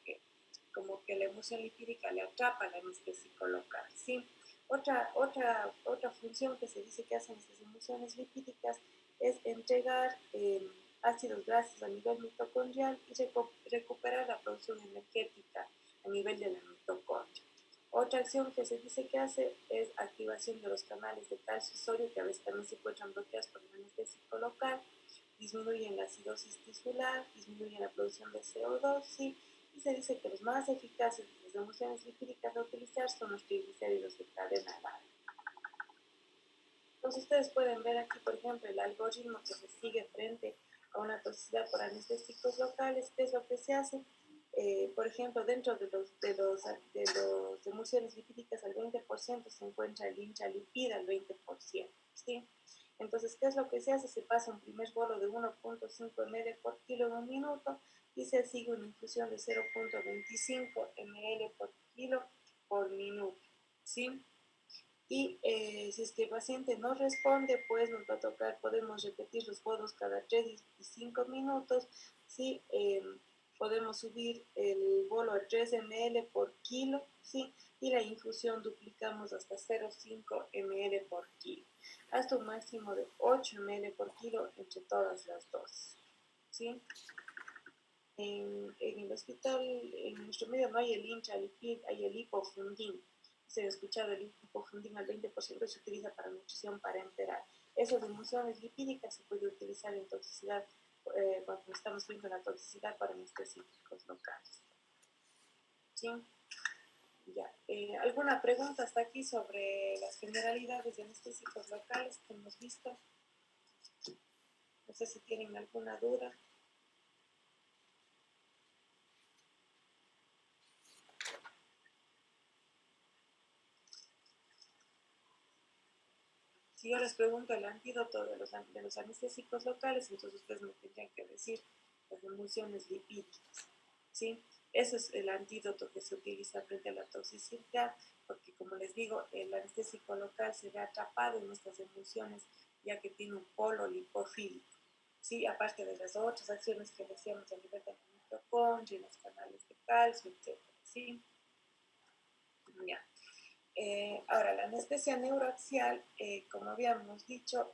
que la emulsión lipídica le atrapa al anestésico local, ¿sí? Otra función que se dice que hacen estas emulsiones lipídicas es entregar ácidos grasos a nivel mitocondrial y recuperar la producción energética a nivel de la mitocondria. Otra acción que se dice que hace es activación de los canales de calcio y sodio, que a veces también se encuentran bloqueados por el anestésico local, disminuyen la acidosis tisular, disminuyen la producción de CO2, ¿sí? Y se dice que los más eficaces de las emulsiones lipídicas a utilizar son los triglicéridos de cadena larga. Entonces ustedes pueden ver aquí, por ejemplo, el algoritmo que se sigue frente a una toxicidad por anestésicos locales. ¿Qué es lo que se hace? Por ejemplo, dentro de los emulsiones lipídicas al 20% se encuentra el intralipida al 20%, ¿sí? Entonces, ¿qué es lo que se hace? Se pasa un primer bolo de 1.5 ml por kilo en un minuto y se sigue una infusión de 0.25 ml por kilo por minuto, ¿sí? Y si es que el paciente no responde, pues nos va a tocar, podemos repetir los bolos cada 3 y 5 minutos. ¿Sí? Podemos subir el bolo a 3 ml por kilo, ¿sí? Y la infusión duplicamos hasta 0,5 ml por kilo, hasta un máximo de 8 ml por kilo entre todas las dosis, ¿sí? En el hospital, en nuestro medio no hay el intralipid, hay el hipofundin. Se ha escuchado el hipofundin al 20% se utiliza para nutrición parenteral. Esas emulsiones lipídicas se puede utilizar en toxicidad cuando estamos viendo la toxicidad para anestésicos locales. ¿Sí? Ya. ¿Alguna pregunta hasta aquí sobre las generalidades de anestésicos locales que hemos visto? No sé si tienen alguna duda. Si yo les pregunto el antídoto de los anestésicos locales, entonces ustedes me tendrían que decir las emulsiones lipídicas, ¿sí? Ese es el antídoto que se utiliza frente a la toxicidad, porque como les digo, el anestésico local se ve atrapado en estas emulsiones, ya que tiene un polo lipofílico, ¿sí? Aparte de las otras acciones que decíamos a nivel de la mitocondria, los canales de calcio, etc., ¿sí? Ya. Ahora, la anestesia neuroaxial, como habíamos dicho,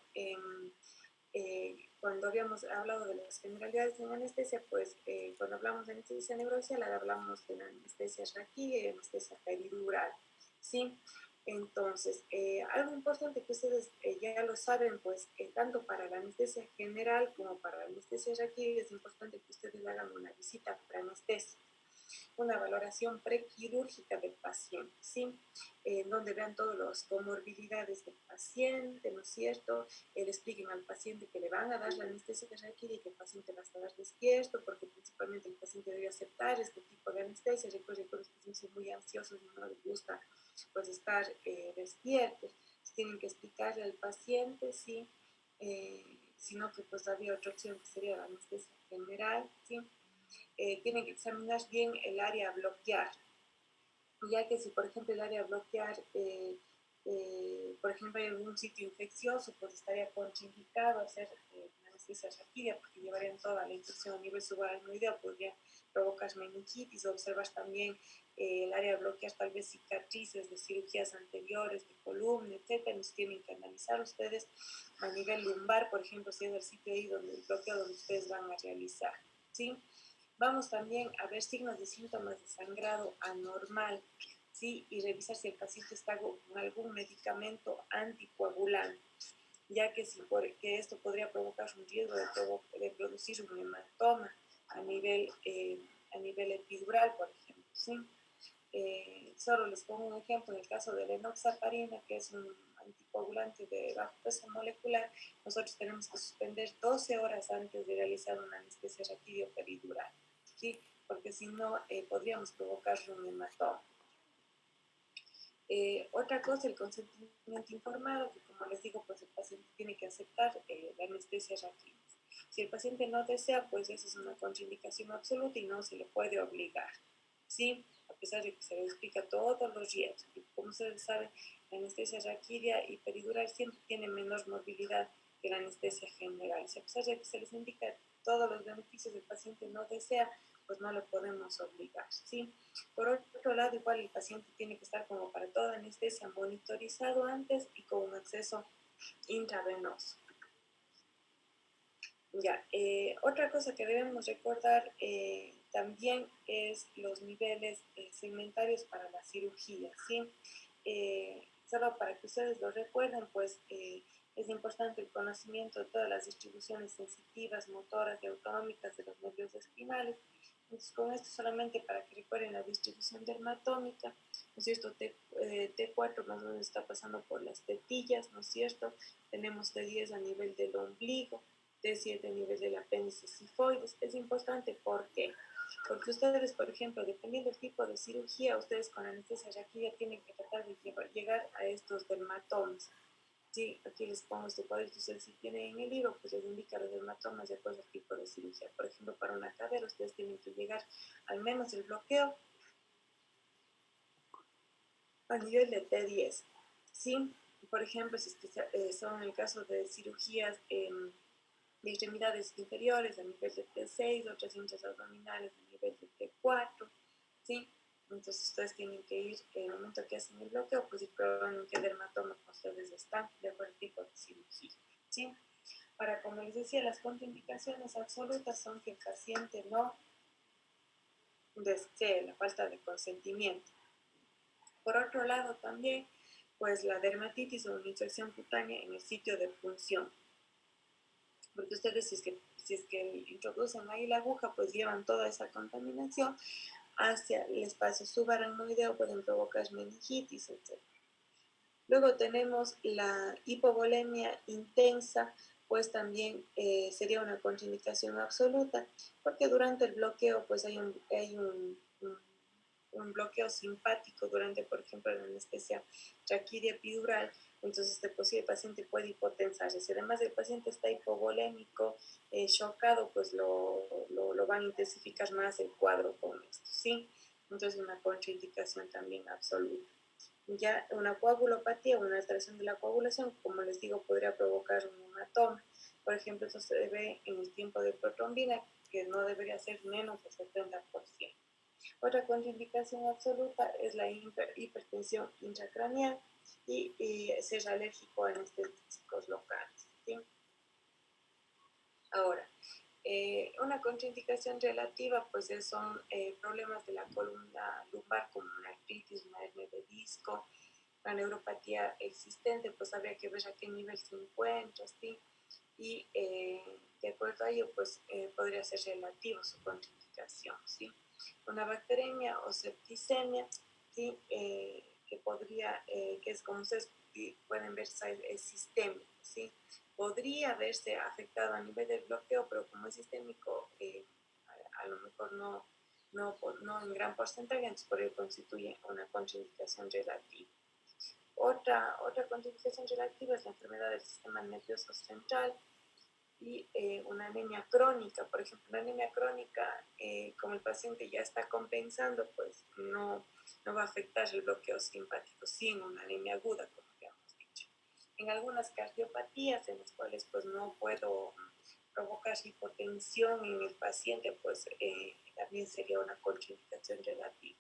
cuando habíamos hablado de las generalidades en anestesia, pues cuando hablamos de anestesia neuroaxial, hablamos de la anestesia raquídea y anestesia peridural, ¿sí? Entonces, algo importante que ustedes ya lo saben, pues tanto para la anestesia general como para la anestesia raquídea, es importante que ustedes hagan una visita para anestesia, una valoración prequirúrgica del paciente, ¿sí? Donde vean todas las comorbilidades del paciente, ¿no es cierto? Le expliquen al paciente que le van a dar la anestesia raquídea y que el paciente va a estar despierto, porque principalmente el paciente debe aceptar este tipo de anestesia. Recuerden que los pacientes son muy ansiosos y no les gusta pues estar despiertos. Tienen que explicarle al paciente, ¿sí? Sino que pues había otra opción que sería la anestesia general, ¿sí? Tienen que examinar bien el área a bloquear, ya que si por ejemplo el área a bloquear, por ejemplo hay algún sitio infeccioso, pues estaría contraindicado hacer una anestesia raquídea, porque llevarían toda la infección a nivel subaracnoideo, podría provocar meningitis. Observar también el área a bloquear, tal vez cicatrices de cirugías anteriores, de columna, etcétera. Nos tienen que analizar ustedes a nivel lumbar, por ejemplo, si es el sitio ahí donde el bloqueo donde ustedes van a realizar, ¿sí? Vamos también a ver signos de síntomas de sangrado anormal, ¿sí? Y revisar si el paciente está con algún medicamento anticoagulante, ya que, que esto podría provocar un riesgo de producir un hematoma a nivel epidural, por ejemplo, ¿sí? Solo les pongo un ejemplo. En el caso de la enoxaparina, que es un anticoagulante de bajo peso molecular, nosotros tenemos que suspender 12 horas antes de realizar una anestesia raquídeo peridural, ¿sí? Porque si no, podríamos provocar un hematoma. Otra cosa, el consentimiento informado, que como les digo, pues el paciente tiene que aceptar la anestesia raquídea. Si el paciente no desea, pues esa es una contraindicación absoluta y no se le puede obligar, ¿sí? A pesar de que se le explica todos los riesgos. Y como ustedes saben, la anestesia raquídea y peridural siempre tiene menor morbilidad que la anestesia general. Si a pesar de que se les indica todos los beneficios, el paciente no desea, pues no lo podemos obligar, ¿sí? Por otro lado, igual el paciente tiene que estar, como para toda anestesia, monitorizado antes y con un acceso intravenoso. Ya, otra cosa que debemos recordar también es los niveles segmentarios para la cirugía, ¿sí? Solo para que ustedes lo recuerden, pues es importante el conocimiento de todas las distribuciones sensitivas, motoras y autonómicas de los nervios espinales. Entonces, con esto solamente para que recuerden la distribución dermatómica, ¿no es cierto? T4 más o menos está pasando por las tetillas, ¿no es cierto? Tenemos T10 a nivel del ombligo, T7 a nivel del apéndice sifoides. Es importante, ¿por qué? Porque ustedes, por ejemplo, dependiendo del tipo de cirugía, ustedes con anestesia raquídea tienen que tratar de llegar a estos dermatomas. Sí, aquí les pongo este cuadrito. Ustedes, si tienen en el libro, pues les indica los dermatomas de acuerdo al tipo de cirugía. Por ejemplo, para una cadera, ustedes tienen que llegar al menos el bloqueo a nivel de T10. ¿Sí? Por ejemplo, si son en el caso de cirugías de extremidades inferiores a nivel de T6, otras cintas abdominales a nivel de T4, ¿sí? Entonces ustedes tienen que ir, en el momento que hacen el bloqueo, pues ir probando en qué dermatoma ustedes están, de acuerdo al tipo de cirugía, ¿sí? Para, como les decía, las contraindicaciones absolutas son que el paciente no desee, la falta de consentimiento. Por otro lado también, pues la dermatitis o una infección cutánea en el sitio de punción. Porque ustedes, si es que introducen ahí la aguja, pues llevan toda esa contaminación hacia el espacio subaracnoideo, pueden provocar meningitis, etc. Luego tenemos la hipovolemia intensa, pues también sería una contraindicación absoluta, porque durante el bloqueo pues hay un bloqueo simpático durante, por ejemplo, la anestesia raquídea epidural, entonces de por sí el paciente puede hipotensarse. Si además el paciente está hipovolémico, chocado, pues lo van a intensificar más el cuadro con esto, ¿sí? Entonces una contraindicación también absoluta. Ya una coagulopatía, una alteración de la coagulación, como les digo, podría provocar un hematoma. Por ejemplo, eso se ve en el tiempo de protrombina, que no debería ser menos del 70%. Otra contraindicación absoluta es la hipertensión intracraneal y ser alérgico a anestésicos locales, ¿sí? Ahora, una contraindicación relativa, pues son problemas de la columna lumbar como una artritis, una hernia de disco, la neuropatía existente, pues habría que ver a qué nivel se encuentra, ¿sí? Y de acuerdo a ello, pues podría ser relativo su contraindicación, ¿sí? Una bacteremia o septicemia, ¿sí? Que podría, que es como ustedes pueden ver, es sistémico, ¿sí? Podría verse afectado a nivel del bloqueo, pero como es sistémico, a lo mejor no en gran porcentaje, entonces por ello constituye una contraindicación relativa. Otra contraindicación relativa es la enfermedad del sistema nervioso central y una anemia crónica. Por ejemplo, una anemia crónica, como el paciente ya está compensando, pues no va a afectar el bloqueo simpático, sí en una anemia aguda, como habíamos dicho. En algunas cardiopatías en las cuales pues no puedo provocar hipotensión en el paciente, pues también sería una contraindicación relativa.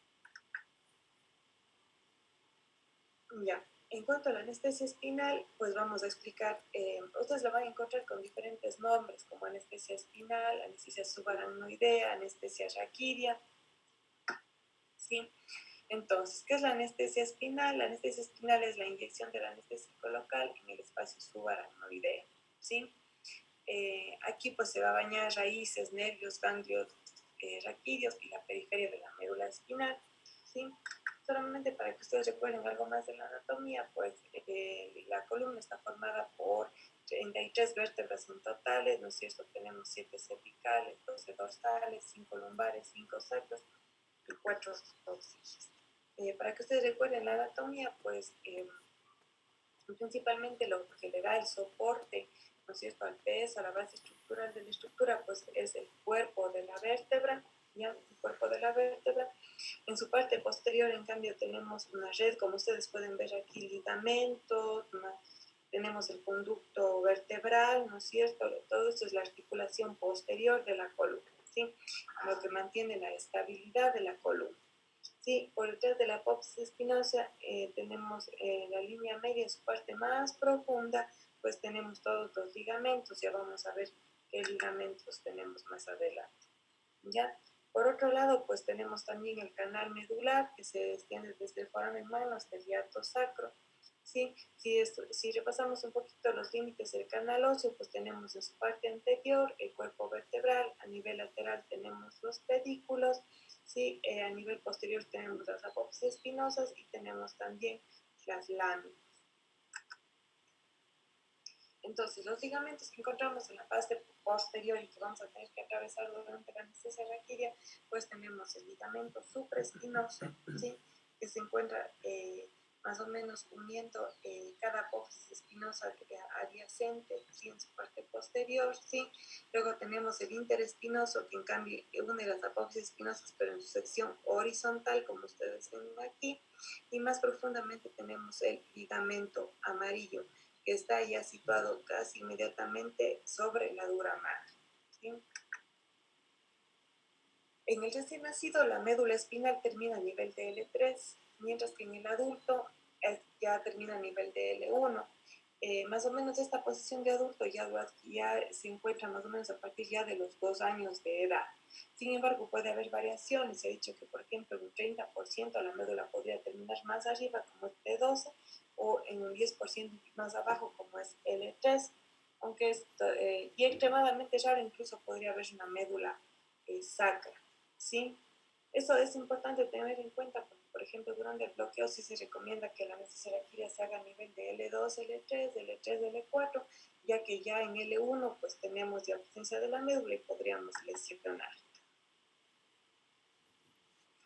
Ya. En cuanto a la anestesia espinal, pues vamos a explicar, ustedes la van a encontrar con diferentes nombres, como anestesia espinal, anestesia subaracnoidea, anestesia raquídea, ¿sí? Entonces, ¿qué es la anestesia espinal? La anestesia espinal es la inyección del anestésico local en el espacio subaracnoideo, ¿sí? Aquí pues se va a bañar raíces, nervios, ganglios raquídeos y la periferia de la médula espinal, ¿sí? Solamente para que ustedes recuerden algo más de la anatomía, pues la columna está formada por 33 vértebras en totales, ¿no es cierto? Tenemos 7 cervicales, 12 dorsales, 5 lumbares, 5 sacros y 4 coxis. Para que ustedes recuerden la anatomía, pues principalmente lo que le da el soporte, ¿no es cierto?, al peso, a la base estructural de la estructura, pues es el cuerpo de la vértebra, ¿ya? El cuerpo de la vértebra. En su parte posterior, en cambio, tenemos una red, como ustedes pueden ver aquí, ligamentos, tenemos el conducto vertebral, ¿no es cierto? Todo esto es la articulación posterior de la columna, ¿sí? Lo que mantiene la estabilidad de la columna. Sí, por detrás de la apófisis espinosa tenemos la línea media en su parte más profunda, pues tenemos todos los ligamentos, ya vamos a ver qué ligamentos tenemos más adelante, ¿ya? Por otro lado, pues tenemos también el canal medular que se extiende desde el foramen magno hasta el hiato sacro, ¿sí? Si repasamos un poquito los límites del canal óseo, pues tenemos en su parte anterior el cuerpo vertebral, a nivel lateral tenemos los pedículos, ¿sí? A nivel posterior tenemos las apófisis espinosas y tenemos también las láminas. Entonces, los ligamentos que encontramos en la parte posterior y que vamos a tener que atravesar durante la anestesia raquídea, pues tenemos el ligamento supraespinoso, ¿sí? Que se encuentra más o menos uniendo cada apófisis espinosa adyacente, ¿sí? En su parte posterior, ¿sí? Luego tenemos el interespinoso, que en cambio une las apófisis espinosas, pero en su sección horizontal, como ustedes ven aquí, y más profundamente tenemos el ligamento amarillo, que está ya situado casi inmediatamente sobre la dura madre, ¿sí? En el recién nacido, la médula espinal termina a nivel de L3, mientras que en el adulto ya termina a nivel de L1. Más o menos esta posición de adulto ya se encuentra más o menos a partir ya de los 2 años de edad. Sin embargo, puede haber variaciones. Se ha dicho que, por ejemplo, en un 30% la médula podría terminar más arriba, como es T12, o en un 10% más abajo, como es L3, aunque es y extremadamente raro, incluso podría haber una médula sacra, ¿sí? Eso es importante tener en cuenta porque, por ejemplo, durante el bloqueo sí se recomienda que la anestesia raquídea se haga a nivel de L2, L3, L3, L4, ya que ya en L1 pues tenemos ya ausencia de la médula y podríamos lesionar.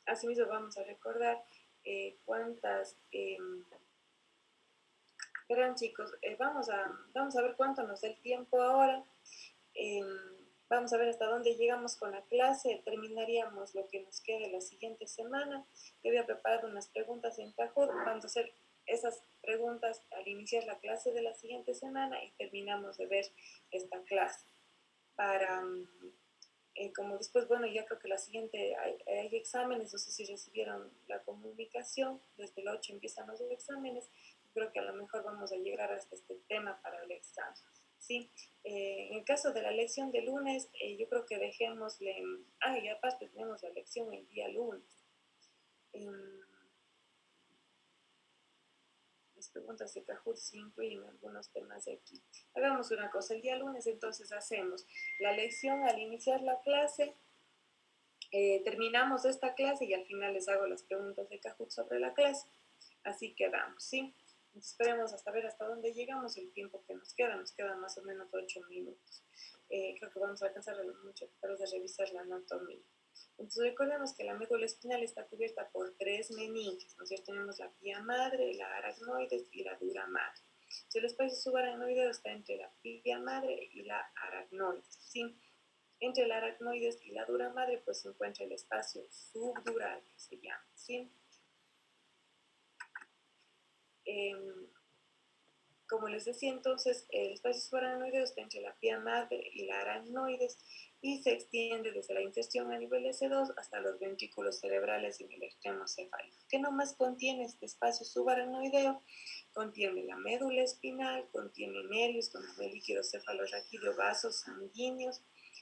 Asimismo vamos a recordar cuántas, verán chicos, vamos a ver cuánto nos da el tiempo ahora. Eh, Vamos a ver hasta dónde llegamos con la clase, terminaríamos lo que nos quede la siguiente semana. Yo había preparado unas preguntas en Kahoot, vamos a hacer esas preguntas al iniciar la clase de la siguiente semana y terminamos de ver esta clase. Para, como después, bueno, ya creo que la siguiente hay exámenes, no sé si recibieron la comunicación, desde el 8 empiezan los exámenes, creo que a lo mejor vamos a llegar hasta este tema para el examen. ¿Sí? En el caso de la lección de lunes, yo creo que dejémosle, y aparte tenemos la lección el día lunes. Las preguntas de Kahoot sí incluyen algunos temas de aquí. Hagamos una cosa, el día lunes entonces hacemos la lección al iniciar la clase, terminamos esta clase y al final les hago las preguntas de Kahoot sobre la clase. Así quedamos, ¿sí? Entonces esperemos hasta ver hasta dónde llegamos, el tiempo que nos quedan más o menos 8 minutos. Creo que vamos a alcanzar mucho, pero de revisar la anatomía. Entonces recordemos que la médula espinal está cubierta por 3 meninges, ¿no es cierto? Tenemos la pía madre, la aracnoides y la dura madre. Entonces el espacio subaracnoideo está entre la pía madre y la aracnoides, ¿sí? Entre la aracnoides y la dura madre pues se encuentra el espacio subdural, que se llama, ¿sí? Como les decía entonces, el espacio subaracnoideo está entre la pía madre y la aracnoides y se extiende desde la inserción a nivel S2 hasta los ventrículos cerebrales en el extremo cefálico. ¿Qué nomás contiene este espacio subaracnoideo? Contiene la médula espinal, contiene nervios, contiene líquido cefalorraquídeo, vasos sanguíneos,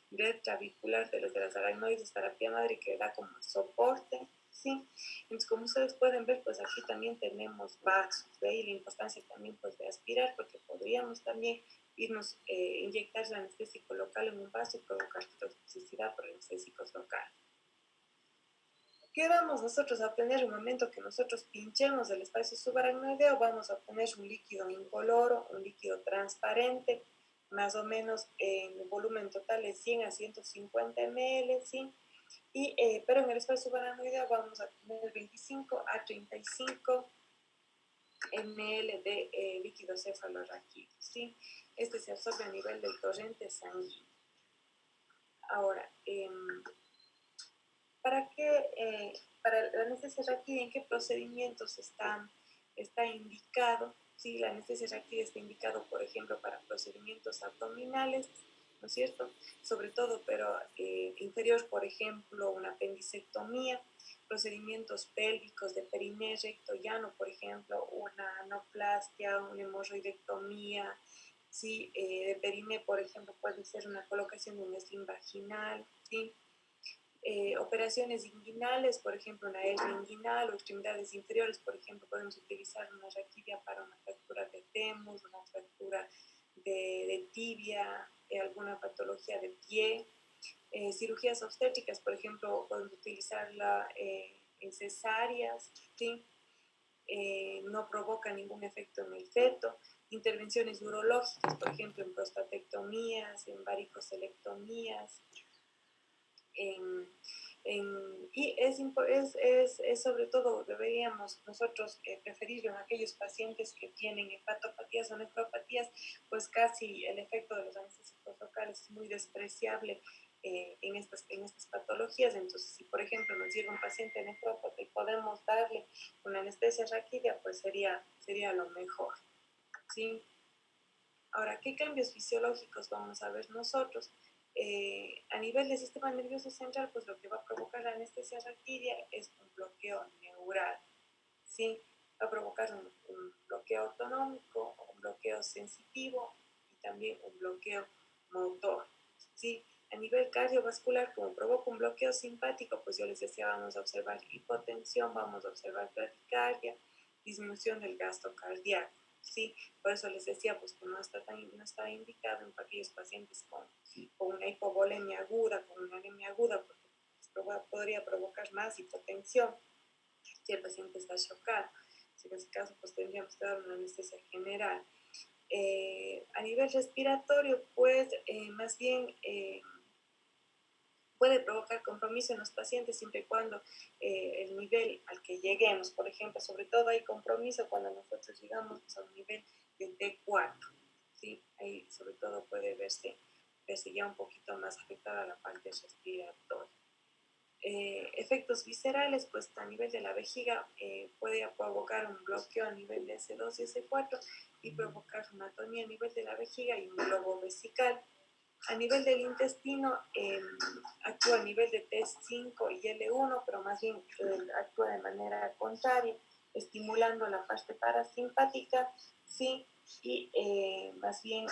red trabecular de las aracnoides hasta la pía madre que da como soporte, ¿sí? Entonces, como ustedes pueden ver, pues aquí también tenemos vasos, de ahí la importancia también pues de aspirar, porque podríamos también irnos, inyectar el anestésico local en un vaso y provocar toxicidad por anestésicos locales. ¿Qué vamos nosotros a obtener en el momento que nosotros pinchemos el espacio subaracnoideo? Vamos a obtener un líquido incoloro, un líquido transparente, más o menos en volumen total de 100 a 150 ml, ¿sí? Pero en el espacio subaracnoideo vamos a tener 25 a 35 ml de líquido cefalorraquídeo, ¿sí? Este se absorbe a nivel del torrente sanguíneo. Ahora, para la anestesia raquídea, ¿en qué procedimientos está indicado? Sí, la anestesia raquídea está indicado, por ejemplo, para procedimientos abdominales, ¿no es cierto? Sobre todo, pero inferior, por ejemplo, una apendicectomía, procedimientos pélvicos de periné recto llano, por ejemplo, una anoplastia, una hemorroidectomía, ¿sí? De periné, por ejemplo, puede ser una colocación de un sling vaginal, ¿sí? Operaciones inguinales, por ejemplo, una hernia inguinal o extremidades inferiores, por ejemplo, podemos utilizar una raquidia para una fractura de fémur, una fractura de tibia, alguna patología de pie. Cirugías obstétricas, por ejemplo, podemos utilizarla en cesáreas, ¿sí? No provoca ningún efecto en el feto. Intervenciones urológicas, por ejemplo, en prostatectomías, en varicocelectomías, y es sobre todo, deberíamos nosotros preferirlo en aquellos pacientes que tienen hepatopatías o nefropatías, pues casi el efecto de los anestésicos locales es muy despreciable en estas patologías. Entonces, si por ejemplo nos llega un paciente nefrópata y podemos darle una anestesia raquídea, pues sería lo mejor, ¿sí? Ahora, ¿qué cambios fisiológicos vamos a ver nosotros? A nivel del sistema nervioso central, pues lo que va a provocar la anestesia raquídea es un bloqueo neural, ¿sí? Va a provocar un bloqueo autonómico, un bloqueo sensitivo y también un bloqueo motor, ¿sí? A nivel cardiovascular, como provoca un bloqueo simpático, pues yo les decía, vamos a observar hipotensión, vamos a observar bradicardia, disminución del gasto cardíaco, ¿sí? Por eso les decía pues, que no está indicado en aquellos pacientes con una hipovolemia aguda, con una anemia aguda, porque podría provocar más hipotensión si el paciente está chocado. En ese caso, pues tendríamos que dar una anestesia general. A nivel respiratorio, pues más bien puede provocar compromiso en los pacientes siempre y cuando el nivel al que lleguemos, por ejemplo, sobre todo hay compromiso cuando nosotros llegamos a un nivel de T4, ¿sí? Ahí sobre todo puede verse ya un poquito más afectada la parte respiratoria. Efectos viscerales, pues a nivel de la vejiga puede provocar un bloqueo a nivel de S2 y S4 y provocar una atonía a nivel de la vejiga y un globo vesical. A nivel del intestino, actúa a nivel de T5 y L1, pero más bien actúa de manera contraria, estimulando la parte parasimpática, ¿sí? Y más bien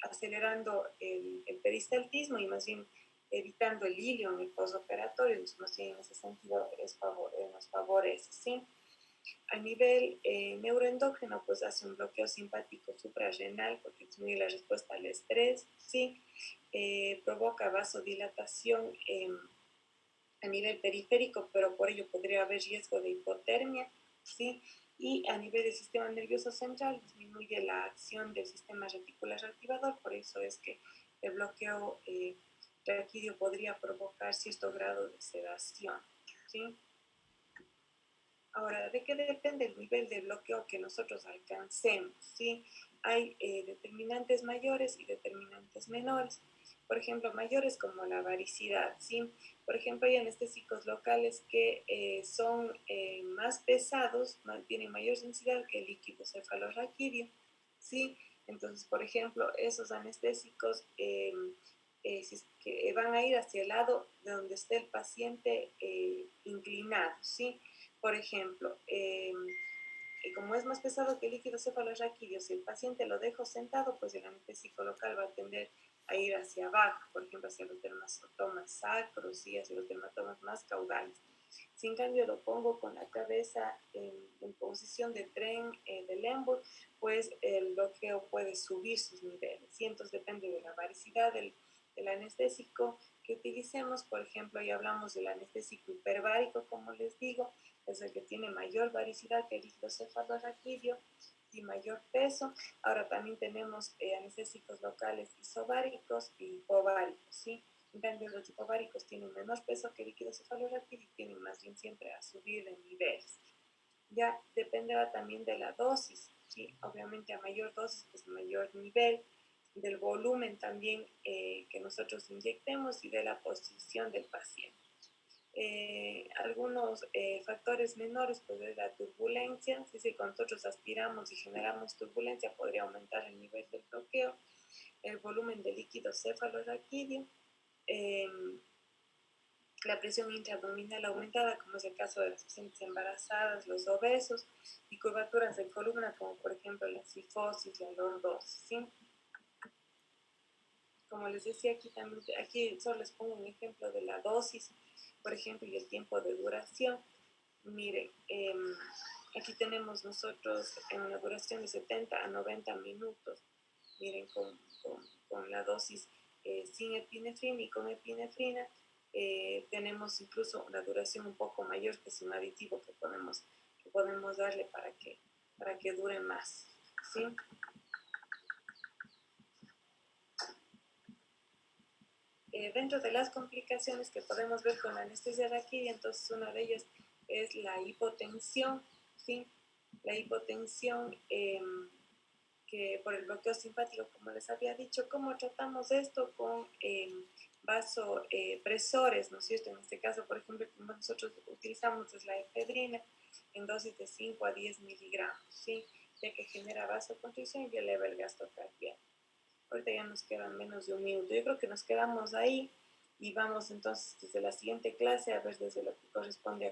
acelerando el peristaltismo y más bien evitando el hilio en el postoperatorio, más bien en ese sentido nos favorece, ¿sí? A nivel neuroendógeno, pues hace un bloqueo simpático suprarrenal porque disminuye la respuesta al estrés, ¿sí? Provoca vasodilatación a nivel periférico, pero por ello podría haber riesgo de hipotermia, ¿sí? Y a nivel del sistema nervioso central disminuye la acción del sistema reticular activador, por eso es que el bloqueo raquídeo podría provocar cierto grado de sedación, ¿sí? Ahora, ¿de qué depende el nivel de bloqueo que nosotros alcancemos? ¿Sí? Hay determinantes mayores y determinantes menores. Por ejemplo, mayores como la varicidad, ¿sí? Por ejemplo, hay anestésicos locales que son más pesados, tienen mayor densidad que el líquido cefalorraquídeo, ¿sí? Entonces, por ejemplo, esos anestésicos que van a ir hacia el lado de donde esté el paciente inclinado, ¿sí? Por ejemplo, como es más pesado que el líquido cefalorraquídeo, si el paciente lo dejo sentado, pues el anestésico local va a tender a ir hacia abajo, por ejemplo, hacia los dermatomas sacros y hacia los dermatomas más caudales. Si en cambio lo pongo con la cabeza en posición de tren de Lemberg, pues el bloqueo puede subir sus niveles. Y entonces depende de la varicidad del anestésico que utilicemos. Por ejemplo, ya hablamos del anestésico hiperbárico, como les digo, es el que tiene mayor varicidad que el líquido cefalorraquídeo y mayor peso. Ahora también tenemos anestésicos locales isobáricos y hipováricos, ¿sí? En cambio, los hipováricos tienen menor peso que el líquido cefalorraquídeo y tienen más bien siempre a subir de niveles. Ya dependerá también de la dosis, ¿sí? Obviamente a mayor dosis, pues mayor nivel, del volumen también que nosotros inyectemos y de la posición del paciente. Algunos factores menores, pues es la turbulencia. Si nosotros aspiramos y generamos turbulencia, podría aumentar el nivel del bloqueo, el volumen de líquido cefalorraquídeo, la presión intraabdominal aumentada, como es el caso de las pacientes embarazadas, los obesos, y curvaturas de columna, como por ejemplo la cifosis, la lordosis, ¿sí? Como les decía, aquí solo les pongo un ejemplo de la dosis, por ejemplo, y el tiempo de duración. Miren, aquí tenemos nosotros en una duración de 70 a 90 minutos. Miren, con la dosis sin epinefrina y con epinefrina, tenemos incluso una duración un poco mayor, que es un aditivo que podemos darle para que dure más, ¿sí? Dentro de las complicaciones que podemos ver con la anestesia raquídea, entonces una de ellas es la hipotensión, ¿sí? La hipotensión que por el bloqueo simpático, como les había dicho. ¿Cómo tratamos esto? Con vasopresores, ¿no es cierto? En este caso, por ejemplo, como nosotros utilizamos es la efedrina en dosis de 5 a 10 miligramos, ¿sí? Ya que genera vasoconstricción y eleva el gasto cardíaco. Ahorita ya nos quedan menos de un minuto. Yo creo que nos quedamos ahí y vamos entonces desde la siguiente clase a ver desde lo que corresponde a